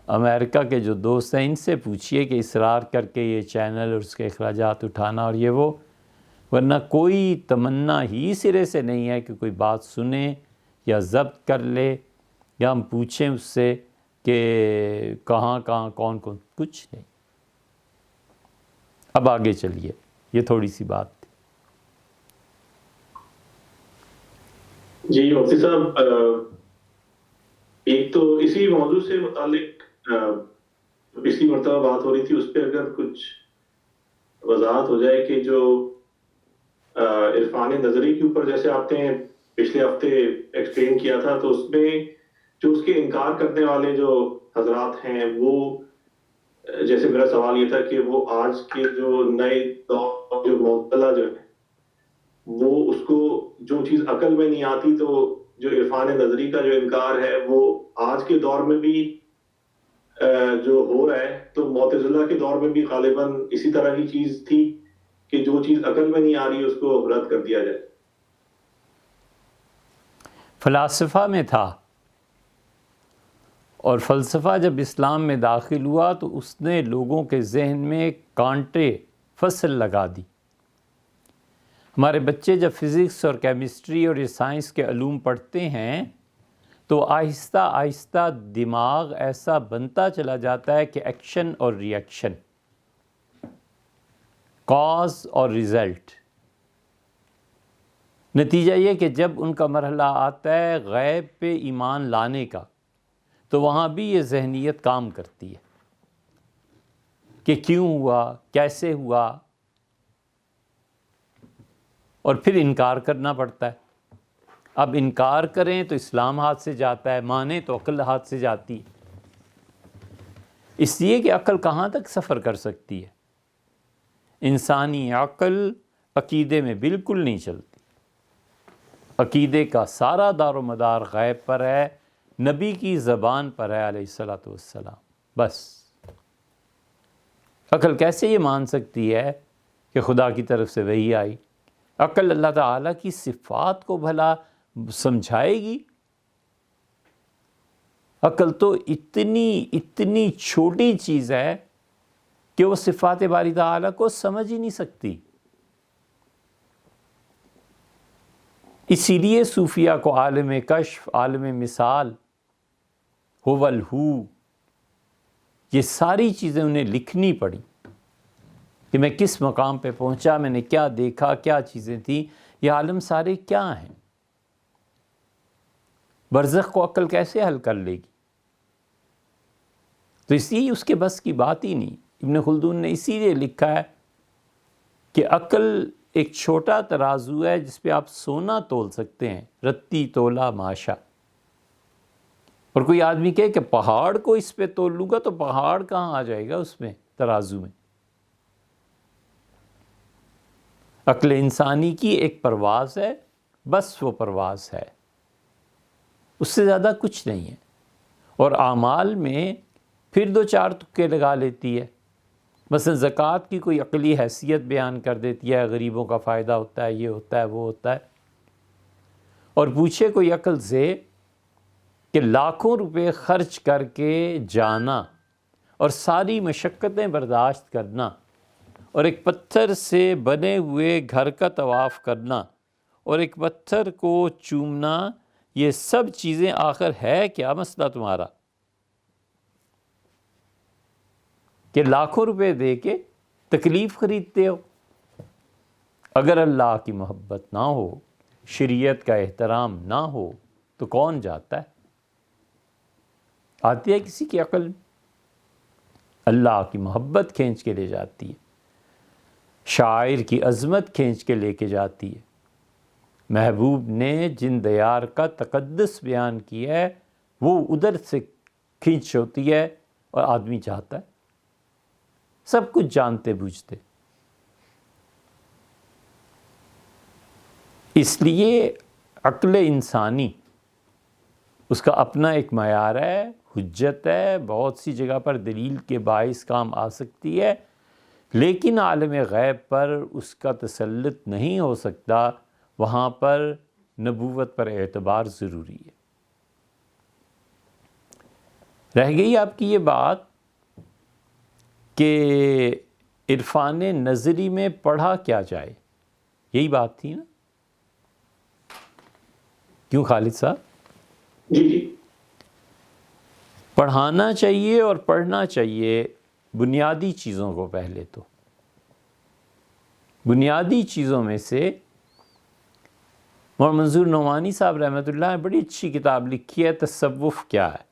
امریکہ کے جو دوست ہیں ان سے پوچھئے کہ اصرار کر کے یہ چینل اور اس کے اخراجات اٹھانا اور یہ وہ، ورنہ کوئی تمنا ہی سرے سے نہیں ہے کہ کوئی بات سنے یا ضبط کر لے یا ہم پوچھیں اس سے کہ کہاں کون کچھ نہیں۔ اب آگے چلیے، یہ تھوڑی سی بات تھی۔ جی مفتی صاحب، ایک تو اسی موضوع سے متعلق پچھلی مرتبہ بات ہو رہی تھی، اس پہ اگر کچھ وضاحت ہو جائے کہ جو عرفان نظری کے اوپر جیسے آپ نے پچھلے ہفتے ایکسپلین کیا تھا، تو اس میں جو اس کے انکار کرنے والے جو حضرات ہیں، وہ جیسے میرا سوال یہ تھا کہ وہ آج کے جو نئے دور جو معتزلہ جو ہے، وہ اس کو جو چیز عقل میں نہیں آتی، تو جو عرفان نظری کا جو انکار ہے وہ آج کے دور میں بھی جو ہو رہا ہے، تو معتزلہ کے دور میں بھی غالباً اسی طرح کی چیز تھی کہ جو چیز عقل میں نہیں آ رہی اس کو رد کر دیا جائے۔ فلاسفہ میں تھا، اور فلسفہ جب اسلام میں داخل ہوا تو اس نے لوگوں کے ذہن میں کانٹے فصل لگا دی۔ ہمارے بچے جب فزکس اور کیمسٹری اور یہ سائنس کے علوم پڑھتے ہیں تو آہستہ آہستہ دماغ ایسا بنتا چلا جاتا ہے کہ ایکشن اور ری ایکشن، کاز اور ریزلٹ، نتیجہ یہ کہ جب ان کا مرحلہ آتا ہے غیب پہ ایمان لانے کا، تو وہاں بھی یہ ذہنیت کام کرتی ہے کہ کیوں ہوا، کیسے ہوا، اور پھر انکار کرنا پڑتا ہے۔ اب انکار کریں تو اسلام ہاتھ سے جاتا ہے، مانیں تو عقل ہاتھ سے جاتی ہے، اس لیے کہ عقل کہاں تک سفر کر سکتی ہے؟ انسانی عقل عقیدے میں بالکل نہیں چلتی، عقیدے کا سارا دار و مدار غیب پر ہے، نبی کی زبان پر ہے علیہ الصلاۃ والسلام، بس۔ عقل کیسے یہ مان سکتی ہے کہ خدا کی طرف سے وحی آئی؟ عقل اللہ تعالیٰ کی صفات کو بھلا سمجھائے گی؟ عقل تو اتنی چھوٹی چیز ہے کہ وہ صفات باری تعالیٰ کو سمجھ ہی نہیں سکتی۔ اسی لیے صوفیہ کو عالم کشف، عالم مثال، هو الہو، یہ ساری چیزیں انہیں لکھنی پڑی کہ میں کس مقام پہ پہنچا، میں نے کیا دیکھا، کیا چیزیں تھیں، یہ عالم سارے کیا ہیں، برزخ کو عقل کیسے حل کر لے گی؟ تو اس لیے اس کے بس کی بات ہی نہیں۔ ابن خلدون نے اسی لیے لکھا ہے کہ عقل ایک چھوٹا ترازو ہے جس پہ آپ سونا تول سکتے ہیں، رتی تولا ماشا۔ اور کوئی آدمی کہے کہ پہاڑ کو اس پہ تول لوں گا تو پہاڑ کہاں آ جائے گا اس میں، ترازو میں؟ عقل انسانی کی ایک پرواز ہے، بس وہ پرواز ہے، اس سے زیادہ کچھ نہیں ہے۔ اور اعمال میں پھر دو چار تکے لگا لیتی ہے، مثلا زکوٰۃ کی کوئی عقلی حیثیت بیان کر دیتی ہے، غریبوں کا فائدہ ہوتا ہے، یہ ہوتا ہے، وہ ہوتا ہے، اور پوچھے کوئی عقل سے کہ لاکھوں روپے خرچ کر کے جانا اور ساری مشقتیں برداشت کرنا اور ایک پتھر سے بنے ہوئے گھر کا طواف کرنا اور ایک پتھر کو چومنا، یہ سب چیزیں آخر ہے کیا مسئلہ تمہارا کہ لاکھوں روپے دے کے تکلیف خریدتے ہو؟ اگر اللہ کی محبت نہ ہو، شریعت کا احترام نہ ہو تو کون جاتا ہے؟ آتی ہے کسی کی عقل میں؟ اللہ کی محبت کھینچ کے لے جاتی ہے، شاعر کی عظمت کھینچ کے لے کے جاتی ہے۔ محبوب نے جن دیار کا تقدس بیان کیا ہے وہ ادھر سے کھینچ ہوتی ہے اور آدمی چاہتا ہے، سب کچھ جانتے بوجھتے۔ اس لیے عقل انسانی اس کا اپنا ایک معیار ہے، حجت ہے، بہت سی جگہ پر دلیل کے باعث کام آ سکتی ہے، لیکن عالم غیب پر اس کا تسلط نہیں ہو سکتا، وہاں پر نبوت پر اعتبار ضروری ہے۔ رہ گئی آپ کی یہ بات کہ عرفان نظری میں پڑھا کیا جائے، یہی بات تھی نا؟ کیوں خالد صاحب؟ جی پڑھانا چاہیے اور پڑھنا چاہیے بنیادی چیزوں کو۔ پہلے تو بنیادی چیزوں میں سے مولانا منظور نعمانی صاحب رحمۃ اللہ نے بڑی اچھی کتاب لکھی ہے، تصوف کیا ہے۔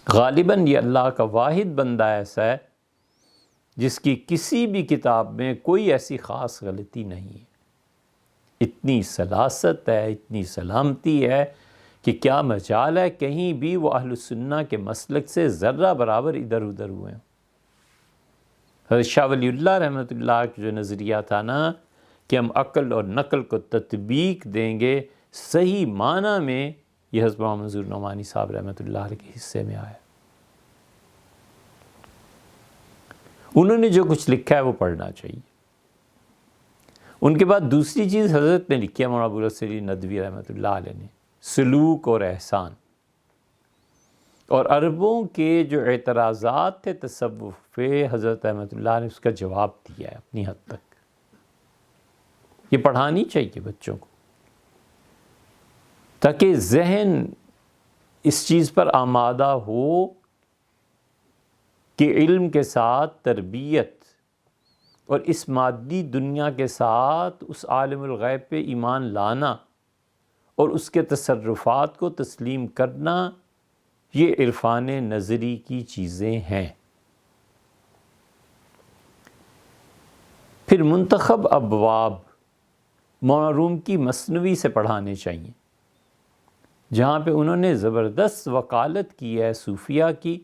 غالباً یہ اللہ کا واحد بندہ ایسا ہے جس کی کسی بھی کتاب میں کوئی ایسی خاص غلطی نہیں ہے، اتنی سلاست ہے، اتنی سلامتی ہے کہ کیا مجال ہے کہیں بھی وہ اہل السنہ کے مسلک سے ذرہ برابر ادھر ادھر ہوئے ہیں۔ حضرت شاہ ولی اللہ رحمۃ اللہ کا جو نظریہ تھا نا کہ ہم عقل اور نقل کو تطبیق دیں گے، صحیح معنی میں یہ حضرت مولانا منظور نعمانی صاحب رحمۃ اللہ علیہ کے حصے میں آیا۔ انہوں نے جو کچھ لکھا ہے وہ پڑھنا چاہیے۔ ان کے بعد دوسری چیز حضرت نے لکھی ہے، مولانا ابوالحسن علی ندوی رحمۃ اللہ علیہ نے، سلوک اور احسان۔ اور عربوں کے جو اعتراضات تھے تصوف پہ، حضرت رحمۃ اللہ نے اس کا جواب دیا ہے اپنی حد تک۔ یہ پڑھانی چاہیے بچوں کو تاکہ ذہن اس چیز پر آمادہ ہو کہ علم کے ساتھ تربیت اور اس مادی دنیا کے ساتھ اس عالم الغیب پہ ایمان لانا اور اس کے تصرفات کو تسلیم کرنا، یہ عرفان نظری کی چیزیں ہیں۔ پھر منتخب ابواب مولانا روم کی مثنوی سے پڑھانے چاہیے، جہاں پہ انہوں نے زبردست وکالت کی ہے صوفیہ کی،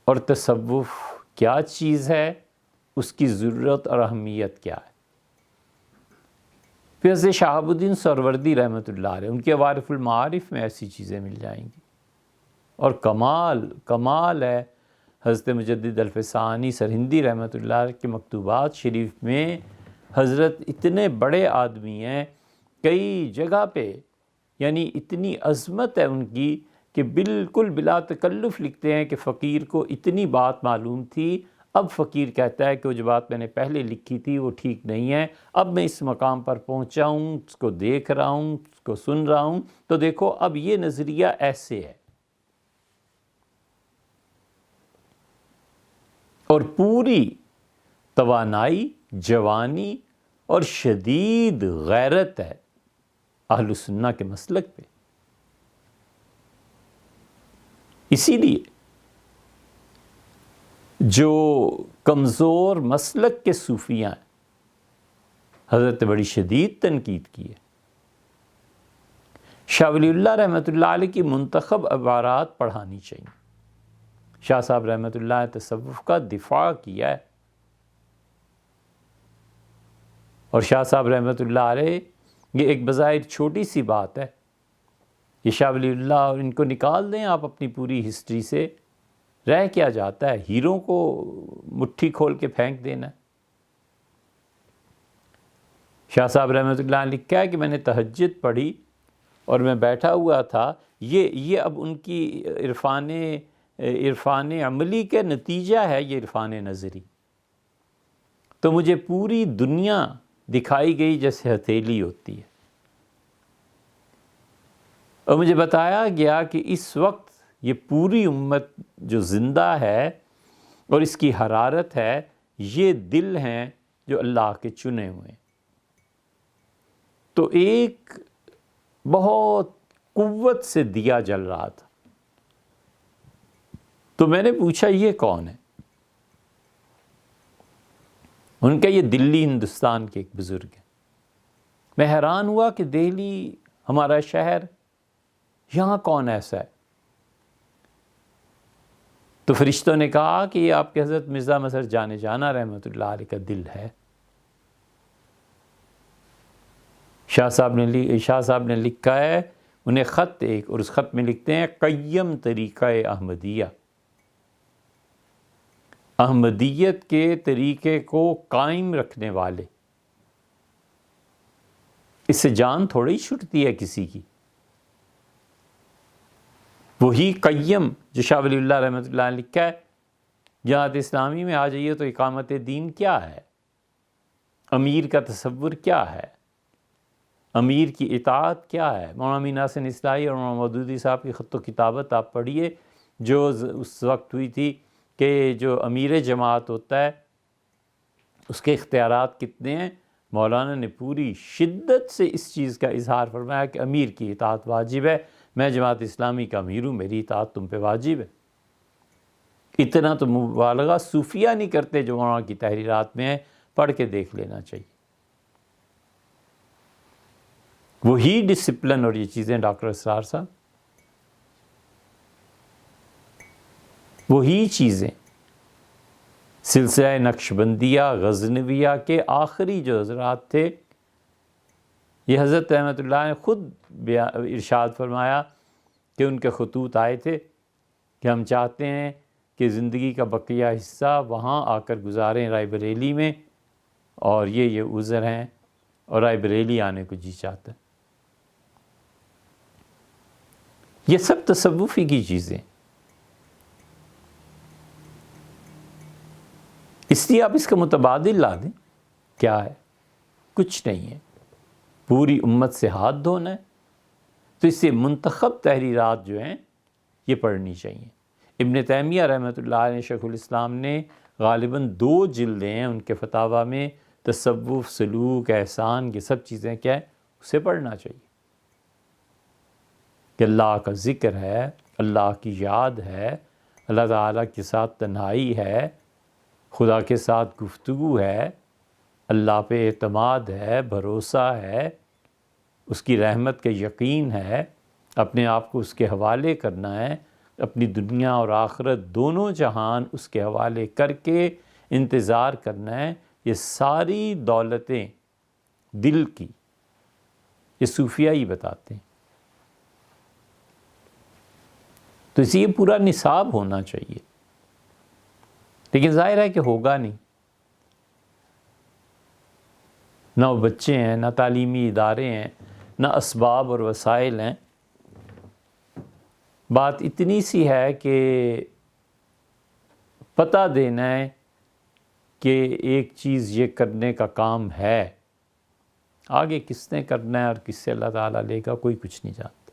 اور تصوف کیا چیز ہے، اس کی ضرورت اور اہمیت کیا ہے۔ پھر حضرت شہاب الدین سہروردی رحمۃ اللہ علیہ، ان کے عوارف المعارف میں ایسی چیزیں مل جائیں گی۔ اور کمال ہے حضرت مجدد الفسانی سرہندی رحمۃ اللہ علیہ کے مکتوبات شریف میں، حضرت اتنے بڑے آدمی ہیں، کئی جگہ پہ یعنی اتنی عظمت ہے ان کی کہ بالکل بلا تکلف لکھتے ہیں کہ فقیر کو اتنی بات معلوم تھی، اب فقیر کہتا ہے کہ وہ جو بات میں نے پہلے لکھی تھی وہ ٹھیک نہیں ہے، اب میں اس مقام پر پہنچا ہوں، اس کو دیکھ رہا ہوں، اس کو سن رہا ہوں، تو دیکھو اب یہ نظریہ ایسے ہے، اور پوری توانائی، جوانی اور شدید غیرت ہے اہل سنہ کے مسلک پہ۔ اسی لیے جو کمزور مسلک کے صوفیاء ہیں، حضرت بڑی شدید تنقید کی ہے۔ شاہ ولی اللہ رحمۃ اللہ علیہ کی منتخب عبارات پڑھانی چاہیے۔ شاہ صاحب رحمۃ اللہ علیہ تصوف کا دفاع کیا ہے، اور شاہ صاحب رحمۃ اللہ علیہ، یہ ایک بظاہر چھوٹی سی بات ہے، یہ شاہ ولی اللہ، اور ان کو نکال دیں آپ اپنی پوری ہسٹری سے، رہ کیا جاتا ہے؟ ہیروں کو مٹھی کھول کے پھینک دینا۔ شاہ صاحب رحمۃ اللہ علیہ لکھا ہے کہ میں نے تہجد پڑھی اور میں بیٹھا ہوا تھا، یہ اب ان کی عرفان عملی کے نتیجہ ہے، یہ عرفان نظری۔ تو مجھے پوری دنیا دکھائی گئی جیسے ہتھیلی ہوتی ہے، اور مجھے بتایا گیا کہ اس وقت یہ پوری امت جو زندہ ہے اور اس کی حرارت ہے، یہ دل ہیں جو اللہ کے چنے ہوئے ہیں۔ تو ایک بہت قوت سے دیا جل رہا تھا، تو میں نے پوچھا یہ کون ہے؟ ان کا یہ دلی ہندوستان کے ایک بزرگ ہیں۔ میں حیران ہوا کہ دہلی ہمارا شہر، یہاں کون ایسا ہے؟ تو فرشتوں نے کہا کہ یہ آپ کے حضرت مرزا مظہر جان جانا رحمۃ اللہ علیہ کا دل ہے۔ شاہ صاحب نے لکھا ہے انہیں خط ایک، اور اس خط میں لکھتے ہیں قیم طریقہ احمدیہ، احمدیت کے طریقے کو قائم رکھنے والے۔ اس سے جان تھوڑی چھٹتی ہے کسی کی، وہی قیم جو شاہ ولی اللہ رحمۃ اللہ نے لکھا ہے۔ جماعت اسلامی میں آ جائیے تو اقامت دین کیا ہے، امیر کا تصور کیا ہے، امیر کی اطاعت کیا ہے۔ مولانا امین حسن اصلاحی اور مولانا مودودی صاحب کی خط و کتابت آپ پڑھیے جو اس وقت ہوئی تھی کہ جو امیر جماعت ہوتا ہے اس کے اختیارات کتنے ہیں۔ مولانا نے پوری شدت سے اس چیز کا اظہار فرمایا کہ امیر کی اطاعت واجب ہے، میں جماعت اسلامی کا امیر ہوں، میری اطاعت تم پہ واجب ہے۔ اتنا تو مبالغہ صوفیہ نہیں کرتے جو مولانا کی تحریرات میں ہے، پڑھ کے دیکھ لینا چاہیے۔ وہی ڈسپلن اور یہ چیزیں ڈاکٹر اسرار صاحب، وہی چیزیں سلسلہ نقشبندیہ غزنویہ کے آخری جو حضرات تھے، یہ حضرت رحمۃ اللہ نے خود ارشاد فرمایا کہ ان کے خطوط آئے تھے کہ ہم چاہتے ہیں کہ زندگی کا بقیہ حصہ وہاں آ کر گزاریں رائے بریلی میں، اور یہ عذر ہیں اور رائے بریلی آنے کو جی چاہتا ہے۔ یہ سب تصوفی کی چیزیں، اس لیے آپ اس کا متبادل لا دیں، کیا ہے؟ کچھ نہیں ہے، پوری امت سے ہاتھ دھونا ہے۔ تو اس سے منتخب تحریرات جو ہیں یہ پڑھنی چاہیے۔ ابن تیمیہ رحمۃ اللہ علیہ شیخ الاسلام نے غالباً 2 جلدیں ہیں ان کے فتاویٰ میں، تصوف، سلوک، احسان، یہ سب چیزیں کیا ہے، اسے پڑھنا چاہیے کہ اللہ کا ذکر ہے، اللہ کی یاد ہے، اللہ تعالیٰ کے ساتھ تنہائی ہے، خدا کے ساتھ گفتگو ہے، اللہ پہ اعتماد ہے، بھروسہ ہے، اس کی رحمت کا یقین ہے، اپنے آپ کو اس کے حوالے کرنا ہے، اپنی دنیا اور آخرت دونوں جہان اس کے حوالے کر کے انتظار کرنا ہے۔ یہ ساری دولتیں دل کی، یہ صوفیہ ہی بتاتے ہیں۔ تو اسی یہ پورا نصاب ہونا چاہیے، لیکن ظاہر ہے کہ ہوگا نہیں، نہ وہ بچے ہیں، نہ تعلیمی ادارے ہیں، نہ اسباب اور وسائل ہیں۔ بات اتنی سی ہے کہ پتہ دینا ہے کہ ایک چیز یہ کرنے کا کام ہے، آگے کس نے کرنا ہے اور کس سے اللہ تعالیٰ لے گا کوئی کچھ نہیں جانتا۔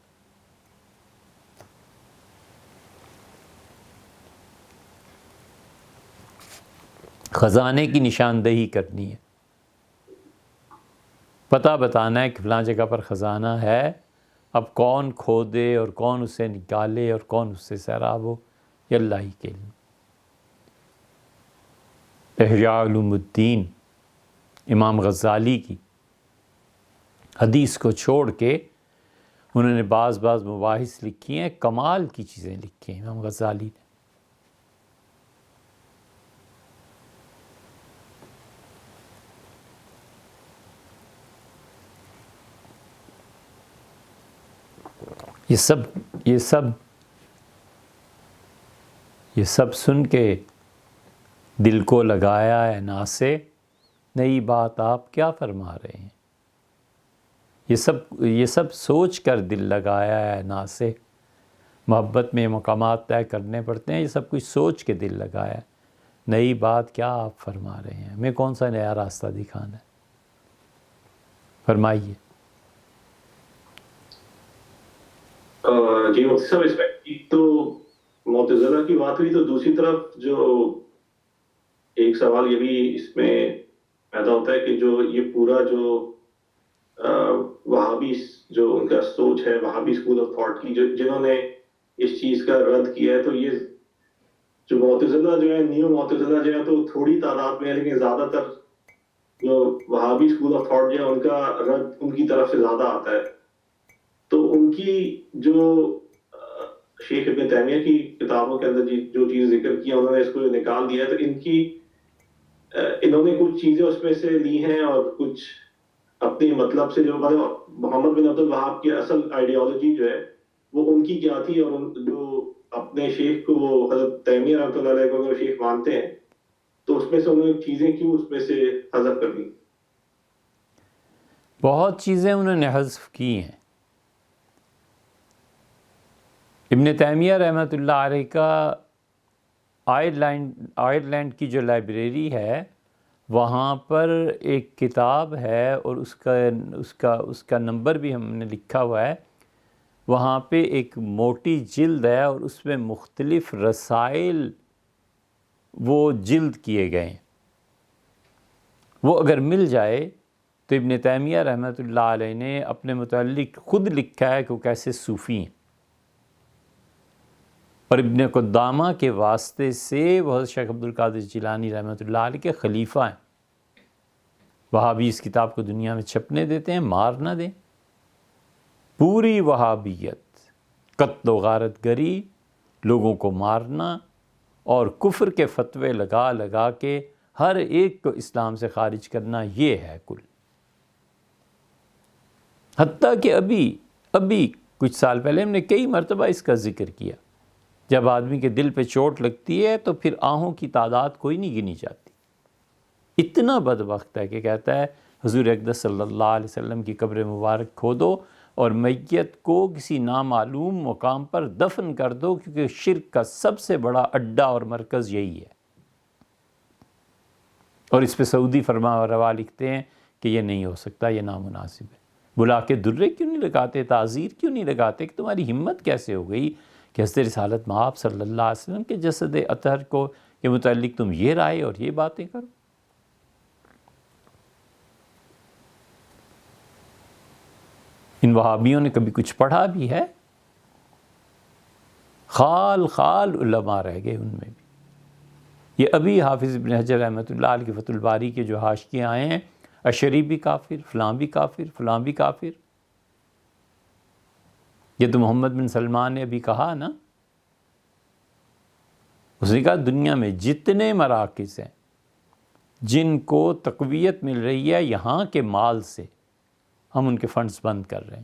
خزانے کی نشاندہی کرنی ہے، پتہ بتانا ہے کہ فلاں جگہ پر خزانہ ہے، اب کون کھودے اور کون اسے نکالے اور کون اس سے سیراب ہو، یہ اللہ ہی کے علم۔ احیاء علوم الدین امام غزالی کی حدیث کو چھوڑ کے انہوں نے بعض مباحث لکھی ہیں، کمال کی چیزیں لکھی ہیں امام غزالی نے۔ یہ سب سن کے دل کو لگایا ہے ناسے، نئی بات آپ کیا فرما رہے ہیں؟ یہ سب سوچ کر دل لگایا ہے ناسے، محبت میں مقامات طے کرنے پڑتے ہیں، یہ سب کچھ سوچ کے دل لگایا ہے، نئی بات کیا آپ فرما رہے ہیں؟ ہمیں کون سا نیا راستہ دکھانا ہے؟ فرمائیے۔ جی مفتی صاحب، اس میں ایک تو معتزلہ کی بات ہوئی، تو دوسری طرف جو ایک سوال یہ بھی اس میں پیدا ہوتا ہے کہ جو یہ پورا جو وہابی جو ان کا سوچ ہے، وہابی اسکول آف تھاٹ کی، جنہوں نے اس چیز کا رد کیا ہے، تو یہ جو معتزلہ جو ہے، نیو معتزلہ جو ہے، تو تھوڑی تعداد میں ہے، لیکن زیادہ تر جو وہابی اسکول آف تھاٹ جو ہے ان کا رد ان کی طرف سے زیادہ آتا ہے۔ تو ان کی جو شیخ ابن تیمیہ کی کتابوں کے اندر جو چیز ذکر کیا، انہوں نے اس کو نکال دیا ہے، تو انہوں نے کچھ چیزیں اس میں سے لی ہیں اور کچھ اپنے مطلب سے، جو مطلب محمد بن عبد الوہاب کی اصل آئیڈیالوجی جو ہے وہ ان کی کیا تھی، اور جو اپنے شیخ کو وہ حضرت تیمیہ رحمۃ اللہ علیہ کو اگر شیخ مانتے ہیں تو اس میں سے انہوں نے چیزیں کیوں اس میں سے حذف کر دی؟ بہت چیزیں انہوں نے حذف کی ہیں۔ ابن تیمیہ رحمۃ اللہ علیہ کا آئرلینڈ کی جو لائبریری ہے وہاں پر ایک کتاب ہے، اور اس کا نمبر بھی ہم نے لکھا ہوا ہے، وہاں پہ ایک موٹی جلد ہے اور اس میں مختلف رسائل وہ جلد کیے گئے ہیں۔ وہ اگر مل جائے تو ابن تیمیہ رحمۃ اللہ علیہ نے اپنے متعلق خود لکھا ہے کہ وہ کیسے صوفی ہیں، اور ابن قدامہ کے واسطے سے وہ حضرت شیخ عبد القادر جیلانی رحمۃ اللہ علیہ کے خلیفہ ہیں۔ وہابی اس کتاب کو دنیا میں چھپنے دیتے ہیں، مار نہ دیں۔ پوری وہابیت قتل و غارت گری، لوگوں کو مارنا اور کفر کے فتوے لگا لگا کے ہر ایک کو اسلام سے خارج کرنا، یہ ہے کل۔ حتیٰ کہ ابھی کچھ سال پہلے ہم نے کئی مرتبہ اس کا ذکر کیا، جب آدمی کے دل پہ چوٹ لگتی ہے تو پھر آہوں کی تعداد کوئی نہیں گنی جاتی۔ اتنا بدبخت ہے کہ کہتا ہے حضور اقدس صلی اللہ علیہ وسلم کی قبر مبارک کھودو اور میت کو کسی نامعلوم مقام پر دفن کر دو، کیونکہ شرک کا سب سے بڑا اڈا اور مرکز یہی ہے۔ اور اس پہ سعودی فرما روا لکھتے ہیں کہ یہ نہیں ہو سکتا، یہ نامناسب ہے۔ بلا کے درے کیوں نہیں لگاتے، تعزیر کیوں نہیں لگاتے کہ تمہاری ہمت کیسے ہو گئی کہ حضرت رسالت مآب صلی اللہ علیہ وسلم کے جسد اطہر کو کے متعلق تم یہ رائے اور یہ باتیں کرو۔ ان وہابیوں نے کبھی کچھ پڑھا بھی ہے؟ خال علماء رہ گئے ان میں بھی۔ یہ ابھی حافظ ابن حجر رحمۃ اللہ علیہ کے فتح الباری کے جو حاشیے آئے ہیں، اشعری بھی کافر، فلاں بھی کافر، فلاں بھی کافر۔ یہ تو محمد بن سلمان نے ابھی کہا نا، اس نے کہا دنیا میں جتنے مراکز ہیں جن کو تقویت مل رہی ہے یہاں کے مال سے، ہم ان کے فنڈز بند کر رہے ہیں۔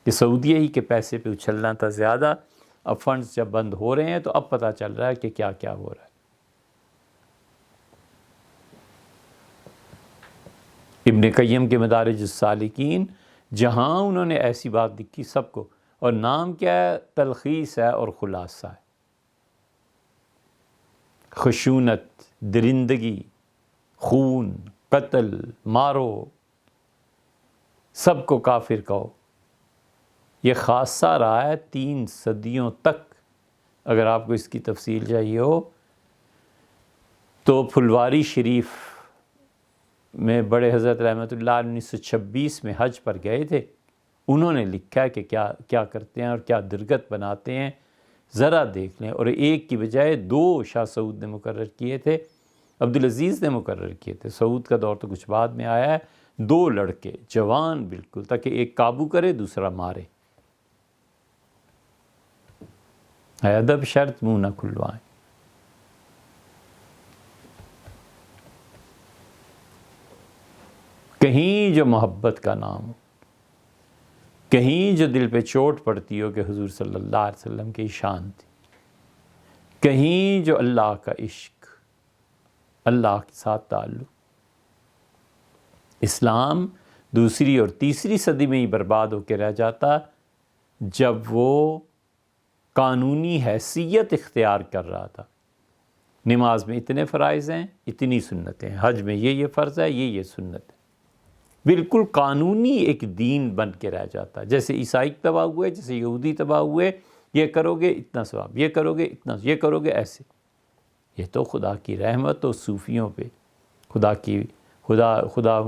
کہ سعودیہ ہی کے پیسے پہ اچھلنا تھا زیادہ، اب فنڈز جب بند ہو رہے ہیں تو اب پتہ چل رہا ہے کہ کیا کیا ہو رہا ہے۔ ابن قیم کے مدارج السالکین، جہاں انہوں نے ایسی بات لکھی سب کو، اور نام کیا ہے؟ تلخیص ہے اور خلاصہ ہے۔ خشونت درندگی، خون، قتل، مارو، سب کو کافر کہو، یہ خاصہ رہا ہے 3 صدیوں تک۔ اگر آپ کو اس کی تفصیل چاہیے ہو تو پھلواری شریف میں بڑے حضرت رحمۃ اللہ 1926 میں حج پر گئے تھے، انہوں نے لکھا ہے کہ کیا کرتے ہیں اور کیا درگت بناتے ہیں، ذرا دیکھ لیں۔ اور ایک کی بجائے 2 شاہ سعود نے مقرر کیے تھے، عبدالعزیز نے مقرر کیے تھے، سعود کا دور تو کچھ بعد میں آیا ہے۔ 2 لڑکے جوان بالکل، تاکہ ایک قابو کرے دوسرا مارے۔ ہے ادب شرط منہ نہ کھلوائیں۔ کہیں جو محبت کا نام ہو، کہیں جو دل پہ چوٹ پڑتی ہو کہ حضور صلی اللہ علیہ وسلم کی شان تھی، کہیں جو اللہ کا عشق، اللہ کے ساتھ تعلق۔ اسلام 2 اور 3 صدی میں ہی برباد ہو کے رہ جاتا جب وہ قانونی حیثیت اختیار کر رہا تھا۔ نماز میں اتنے فرائض ہیں، اتنی سنتیں ہیں، حج میں یہ فرض ہے، یہ سنت ہے، بالکل قانونی ایک دین بن کے رہ جاتا۔ جیسے عیسائی تباہ ہوئے، جیسے یہودی تباہ ہوئے، یہ کرو گے اتنا ثواب، یہ کرو گے اتنا، یہ کرو گے ایسے۔ یہ تو خدا کی رحمت اور صوفیوں پہ، خدا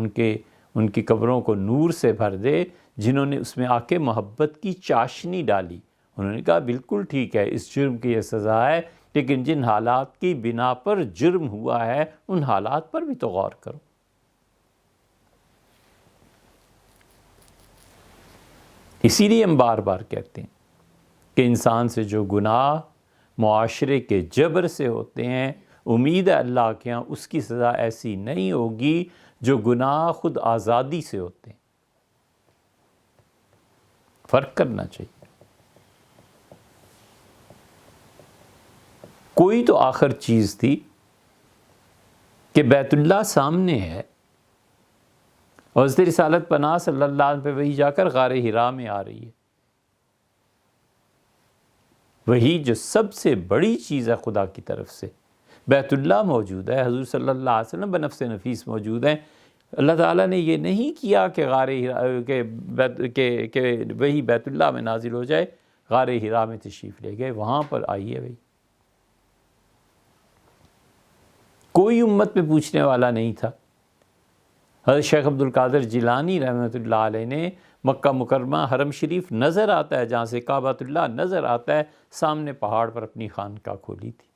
ان کی قبروں کو نور سے بھر دے، جنہوں نے اس میں آ کے محبت کی چاشنی ڈالی۔ انہوں نے کہا بالکل ٹھیک ہے، اس جرم کی یہ سزا ہے، لیکن جن حالات کی بنا پر جرم ہوا ہے ان حالات پر بھی تو غور کرو۔ اسی لیے ہم بار بار کہتے ہیں کہ انسان سے جو گناہ معاشرے کے جبر سے ہوتے ہیں، امید ہے اللہ کے ہاں اس کی سزا ایسی نہیں ہوگی جو گناہ خود آزادی سے ہوتے ہیں۔ فرق کرنا چاہیے۔ کوئی تو آخر چیز تھی کہ بیت اللہ سامنے ہے اور حضرت رسالت پناہ صلی اللہ علیہ وسلم پہ وہی جا کر غار حرا میں آ رہی ہے۔ وہی جو سب سے بڑی چیز ہے خدا کی طرف سے، بیت اللہ موجود ہے، حضور صلی اللہ علیہ وسلم بنفس نفیس موجود ہیں۔ اللہ تعالیٰ نے یہ نہیں کیا کہ غار حرا کہ وہی بیت اللہ میں نازل ہو جائے، غار حرا میں تشریف لے گئے، وہاں پر آئیے بھائی۔ کوئی امت میں پوچھنے والا نہیں تھا۔ حضرت شیخ عبد القادر جیلانی رحمۃ اللہ علیہ نے مکہ مکرمہ حرم شریف نظر آتا ہے، جہاں سے کعبۃ اللہ نظر آتا ہے، سامنے پہاڑ پر اپنی خانقاہ کھولی تھی۔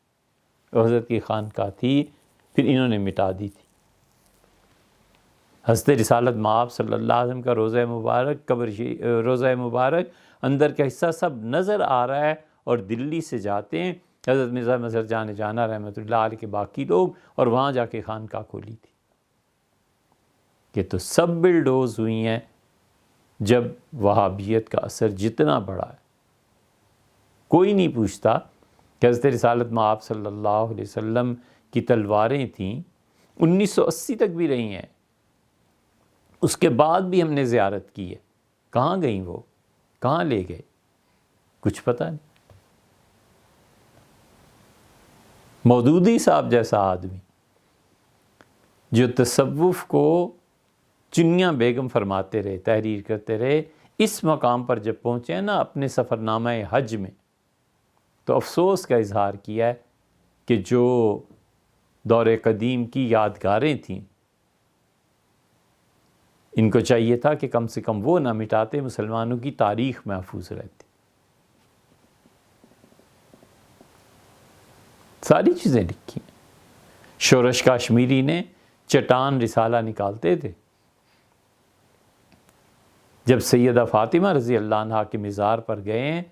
حضرت کی خانقاہ تھی، پھر انہوں نے مٹا دی تھی۔ حضرت رسالت مآب صلی اللہ علیہ وسلم کا روضہ مبارک، روضہ مبارک اندر کا حصہ سب نظر آ رہا ہے، اور دلی سے جاتے ہیں حضرت مرزا مظہر جان جانا رحمۃ اللہ علیہ کے باقی لوگ، اور وہاں جا کے خانقاہ کھولی تھی۔ یہ تو سب بلڈوز ہوئی ہیں جب وہابیت کا اثر جتنا بڑا ہے۔ کوئی نہیں پوچھتا کہ حضرت رسالت مآب صلی اللہ علیہ وسلم کی تلواریں تھیں، 1980 تک بھی رہی ہیں، اس کے بعد بھی ہم نے زیارت کی ہے، کہاں گئیں وہ، کہاں لے گئے، کچھ پتہ نہیں۔ مودودی صاحب جیسا آدمی جو تصوف کو چنیاں بیگم فرماتے رہے، تحریر کرتے رہے، اس مقام پر جب پہنچے ہیں نا اپنے سفر نامہ حج میں، تو افسوس کا اظہار کیا ہے کہ جو دور قدیم کی یادگاریں تھیں، ان کو چاہیے تھا کہ کم سے کم وہ نہ مٹاتے، مسلمانوں کی تاریخ محفوظ رہتی۔ ساری چیزیں لکھی ہیں۔ شورش کاشمیری نے چٹان رسالہ نکالتے تھے، جب سیدہ فاطمہ رضی اللہ عنہا کے مزار پر گئے ہیں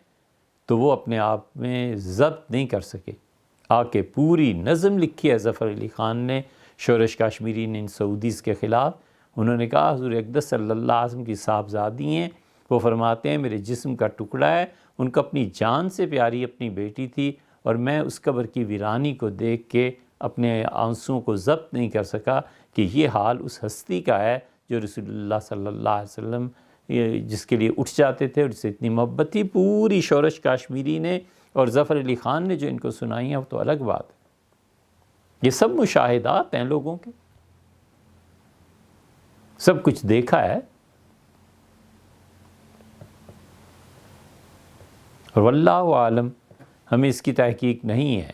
تو وہ اپنے آپ میں ضبط نہیں کر سکے، آ کے پوری نظم لکھی ہے ظفر علی خان نے، شورش کاشمیری نے ان سعودیز کے خلاف۔ انہوں نے کہا حضور اقدس صلی اللہ علیہ وسلم کی صاحبزادی ہیں، وہ فرماتے ہیں میرے جسم کا ٹکڑا ہے، ان کو اپنی جان سے پیاری اپنی بیٹی تھی، اور میں اس قبر کی ویرانی کو دیکھ کے اپنے آنسوؤں کو ضبط نہیں کر سکا کہ یہ حال اس ہستی کا ہے جو رسول اللہ صلی اللہ علیہ وسلم جس کے لیے اٹھ جاتے تھے اور جس سے اتنی محبت تھی۔ پوری شورش کاشمیری نے اور ظفر علی خان نے جو ان کو سنائی ہیں وہ تو الگ بات ہے۔ یہ سب مشاہدات ہیں لوگوں کے، سب کچھ دیکھا ہے. اور واللہ عالم، ہمیں اس کی تحقیق نہیں ہے،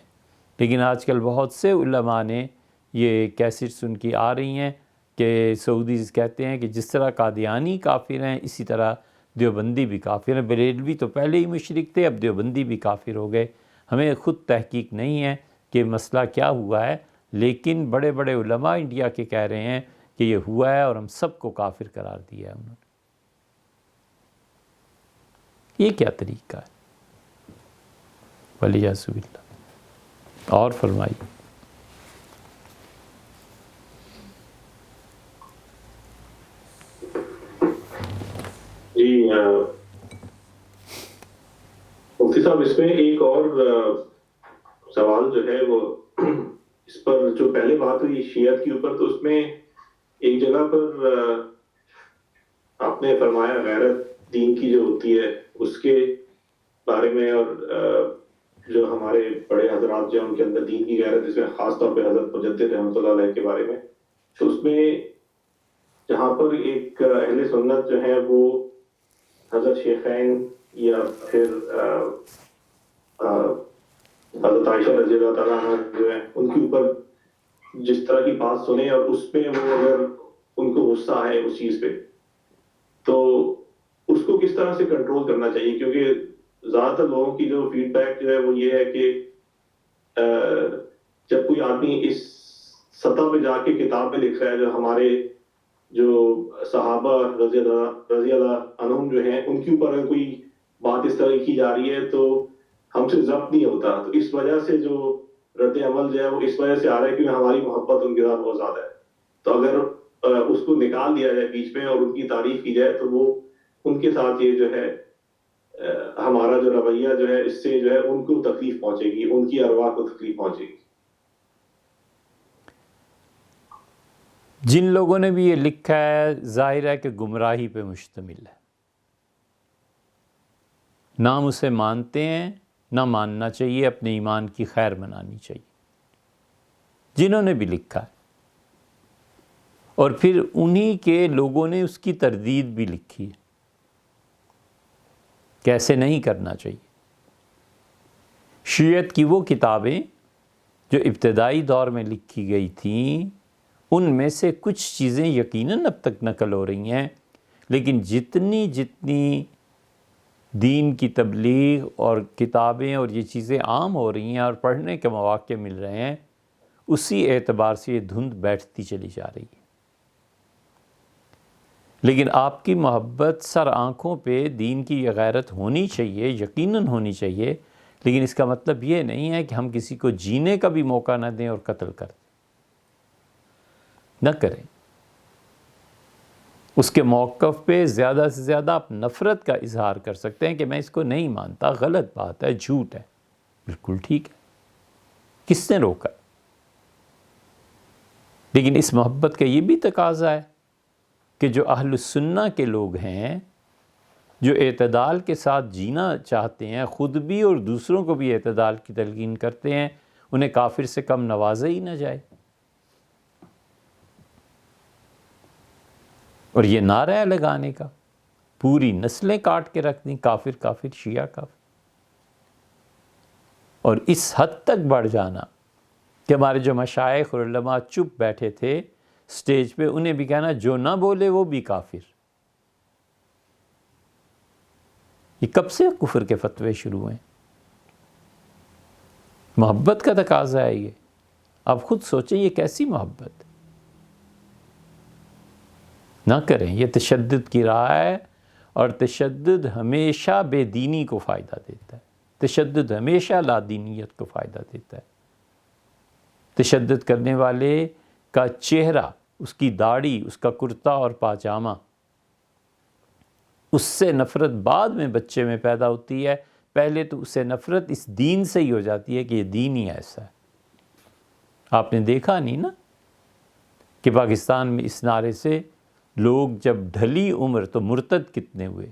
لیکن آج کل بہت سے علماء نے یہ کیسٹس ان کی آ رہی ہیں کہ سعودیز کہتے ہیں کہ جس طرح قادیانی کافر ہیں اسی طرح دیوبندی بھی کافر ہیں. بریلوی تو پہلے ہی مشرک تھے، اب دیوبندی بھی کافر ہو گئے. ہمیں خود تحقیق نہیں ہے کہ مسئلہ کیا ہوا ہے، لیکن بڑے بڑے علماء انڈیا کے کہہ رہے ہیں کہ یہ ہوا ہے اور ہم سب کو کافر قرار دیا ہے انہوں نے. یہ کیا طریقہ ہے؟ ولیعذ باللہ. اور فرمائیے. جی مفتی صاحب، اس میں ایک اور سوال جو ہے وہ اس پر جو پہلے بات ہوئی شیعت کے اوپر، تو اس میں ایک جگہ پر آپ نے فرمایا غیرت دین کی جو ہوتی ہے اس کے بارے میں، اور جو ہمارے بڑے حضرات جو ہیں ان کے اندر دین کی غیرت، جس میں خاص طور پہ حضرت مجدد رحمۃ اللہ علیہ کے بارے میں، تو اس میں جہاں پر ایک اہل سنت جو ہے وہ حضرت شیخین یا پھر حضرت عائشہ رضی اللہ تعالیٰ عنہ جو ہے ان کے اوپر جس طرح کی بات سنیں، اور اس میں وہ اگر ان کو غصہ ہے اس چیز پہ، تو اس کو کس طرح سے کنٹرول کرنا چاہیے؟ کیونکہ زیادہ تر لوگوں کی جو فیڈ بیک جو ہے وہ یہ ہے کہ جب کوئی آدمی اس سطح پہ جا کے کتاب میں لکھ رہا ہے، جو ہمارے جو صحابہ رضی اللہ عنہم جو ہیں ان کے اوپر اگر کوئی بات اس طرح کی جا رہی ہے تو ہم سے ضبط نہیں ہوتا، تو اس وجہ سے جو رد عمل جو ہے وہ اس وجہ سے آ رہا ہے کیونکہ ہماری محبت ان کے ساتھ بہت زیادہ ہے. تو اگر اس کو نکال دیا جائے بیچ میں اور ان کی تعریف کی جائے تو وہ ان کے ساتھ یہ جو ہے ہمارا جو رویہ جو ہے اس سے جو ہے ان کو تکلیف پہنچے گی، ان کی ارواح کو تکلیف پہنچے گی. جن لوگوں نے بھی یہ لکھا ہے ظاہر ہے کہ گمراہی پہ مشتمل ہے. نہ ہم اسے مانتے ہیں، نہ ماننا چاہیے، اپنے ایمان کی خیر منانی چاہیے جنہوں نے بھی لکھا ہے. اور پھر انہی کے لوگوں نے اس کی تردید بھی لکھی ہے کہ ایسے نہیں کرنا چاہیے. شیعت کی وہ کتابیں جو ابتدائی دور میں لکھی گئی تھیں ان میں سے کچھ چیزیں یقیناً اب تک نقل ہو رہی ہیں، لیکن جتنی دین کی تبلیغ اور کتابیں اور یہ چیزیں عام ہو رہی ہیں اور پڑھنے کے مواقع مل رہے ہیں، اسی اعتبار سے یہ دھند بیٹھتی چلی جا رہی ہے. لیکن آپ کی محبت سر آنکھوں پہ دین کی یہ غیرت ہونی چاہیے، یقیناً ہونی چاہیے، لیکن اس کا مطلب یہ نہیں ہے کہ ہم کسی کو جینے کا بھی موقع نہ دیں اور قتل کر دیں. نہ کریں. اس کے موقف پہ زیادہ سے زیادہ آپ نفرت کا اظہار کر سکتے ہیں کہ میں اس کو نہیں مانتا، غلط بات ہے، جھوٹ ہے. بالکل ٹھیک ہے، کس نے روکا؟ لیکن اس محبت کا یہ بھی تقاضا ہے کہ جو اہل السنہ کے لوگ ہیں، جو اعتدال کے ساتھ جینا چاہتے ہیں، خود بھی اور دوسروں کو بھی اعتدال کی تلقین کرتے ہیں، انہیں کافر سے کم نوازا ہی نہ جائے. اور یہ نعرہ ہے لگانے کا، پوری نسلیں کاٹ کے رکھ دیں کافر کافر، شیعہ کافر. اور اس حد تک بڑھ جانا کہ ہمارے جو مشائخ اور علماء چپ بیٹھے تھے سٹیج پہ، انہیں بھی کہنا جو نہ بولے وہ بھی کافر. یہ کب سے کفر کے فتوے شروع ہوئے؟ محبت کا تقاضا ہے یہ. آپ خود سوچیں یہ کیسی محبت؟ نہ کریں. یہ تشدد کی راہ ہے، اور تشدد ہمیشہ بے دینی کو فائدہ دیتا ہے. تشدد ہمیشہ لا دینیت کو فائدہ دیتا ہے. تشدد کرنے والے کا چہرہ، اس کی داڑھی، اس کا کرتا اور پاجامہ، اس سے نفرت بعد میں بچے میں پیدا ہوتی ہے. پہلے تو اسے نفرت اس دین سے ہی ہو جاتی ہے کہ یہ دین ہی ایسا ہے. آپ نے دیکھا نہیں نا کہ پاکستان میں اس نعرے سے لوگ جب ڈھلی عمر تو مرتد کتنے ہوئے.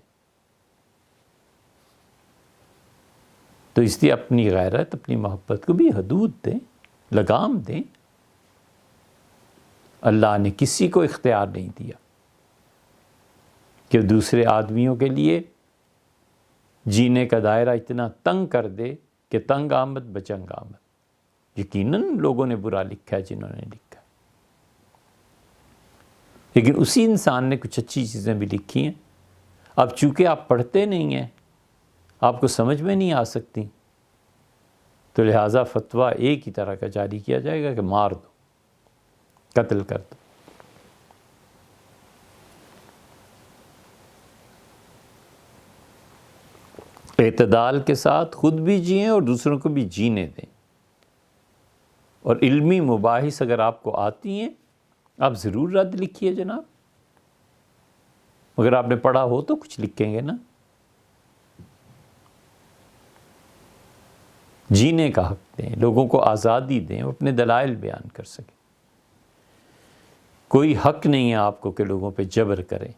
تو اس لیے اپنی غیرت، اپنی محبت کو بھی حدود دیں، لگام دیں. اللہ نے کسی کو اختیار نہیں دیا کہ دوسرے آدمیوں کے لیے جینے کا دائرہ اتنا تنگ کر دے کہ تنگ آمد بچنگ آمد۔ یقیناً لوگوں نے برا لکھا ہے جنہوں نے لکھا ہے، لیکن اسی انسان نے کچھ اچھی چیزیں بھی لکھی ہیں۔ اب چونکہ آپ پڑھتے نہیں ہیں، آپ کو سمجھ میں نہیں آ سکتی، تو لہٰذا فتویٰ ایک ہی طرح کا جاری کیا جائے گا کہ مار دو، قتل کر دو۔ اعتدال کے ساتھ خود بھی جئیں اور دوسروں کو بھی جینے دیں، اور علمی مباحث اگر آپ کو آتی ہیں آپ ضرور رد لکھیے جناب، اگر آپ نے پڑھا ہو تو کچھ لکھیں گے نا۔ جینے کا حق دیں، لوگوں کو آزادی دیں، وہ اپنے دلائل بیان کر سکیں۔ کوئی حق نہیں ہے آپ کو کہ لوگوں پہ جبر کریں،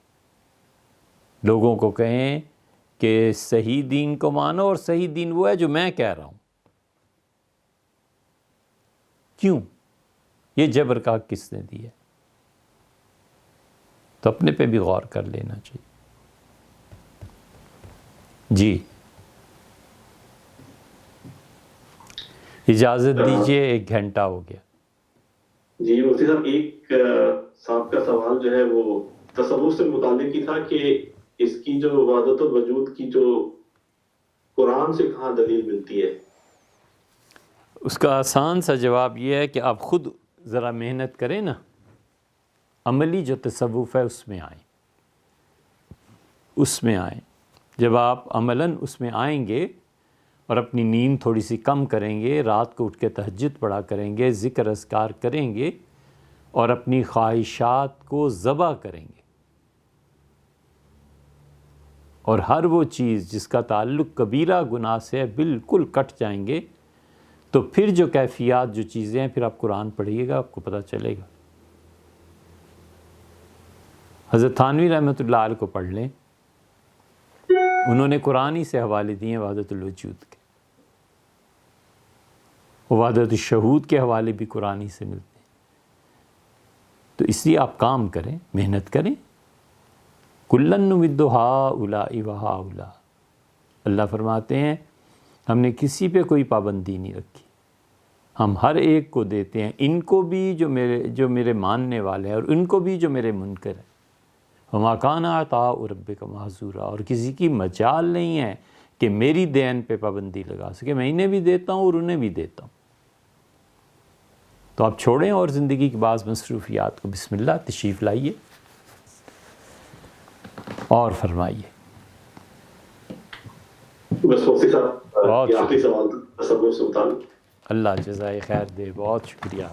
لوگوں کو کہیں کہ صحیح دین کو مانو، اور صحیح دین وہ ہے جو میں کہہ رہا ہوں۔ کیوں؟ یہ جبر کا حق کس نے دیا؟ تو اپنے پہ بھی غور کر لینا چاہیے۔ جی اجازت دیجیے، 1 گھنٹہ ہو گیا۔ جی مفتی صاحب، ایک صاحب کا سوال جو ہے وہ تصوف سے متعلق ہی تھا کہ اس کی جو وحدت الوجود کی جو قرآن سے کہاں دلیل ملتی ہے؟ اس کا آسان سا جواب یہ ہے کہ آپ خود ذرا محنت کریں نا، عملی جو تصوف ہے اس میں آئیں، اس میں آئیں۔ جب آپ عملاً اس میں آئیں گے اور اپنی نیند تھوڑی سی کم کریں گے، رات کو اٹھ کے تہجد پڑھا کریں گے، ذکر اذکار کریں گے، اور اپنی خواہشات کو ذبح کریں گے، اور ہر وہ چیز جس کا تعلق کبیرہ گناہ سے ہے بالکل کٹ جائیں گے، تو پھر جو کیفیات، جو چیزیں ہیں، پھر آپ قرآن پڑھیے گا، آپ کو پتہ چلے گا۔ حضرت تھانوی رحمۃ اللہ علیہ کو پڑھ لیں، انہوں نے قرآن ہی سے حوالے دیے ہیں وحدت الوجود کے، وحدت الشہود کے حوالے بھی قرآن ہی سے ملتے ہیں۔ تو اس لیے آپ کام کریں، محنت کریں۔ کُلًّا نُمِدُّ ہَٰؤُلَاءِ وَہَٰؤُلَاءِ، اللہ فرماتے ہیں ہم نے کسی پہ کوئی پابندی نہیں رکھی، ہم ہر ایک کو دیتے ہیں، ان کو بھی جو میرے ماننے والے ہیں، اور ان کو بھی جو میرے منکر ہیں۔ وَمَا كَانَ عَطَاءُ رَبِّكَ مَحْظُورًا، اور کسی کی مجال نہیں ہے کہ میری دین پہ پابندی لگا سکے، میں انہیں بھی دیتا ہوں اور انہیں بھی دیتا ہوں۔ تو آپ چھوڑیں اور زندگی کی بعض مصروفیات کو، بسم اللہ تشریف لائیے اور فرمائیے۔ بس مفتی صاحب، یہ آخری سوال تھا تصوف سے متعلق۔ اللہ جزائے خیر دے، بہت شکریہ۔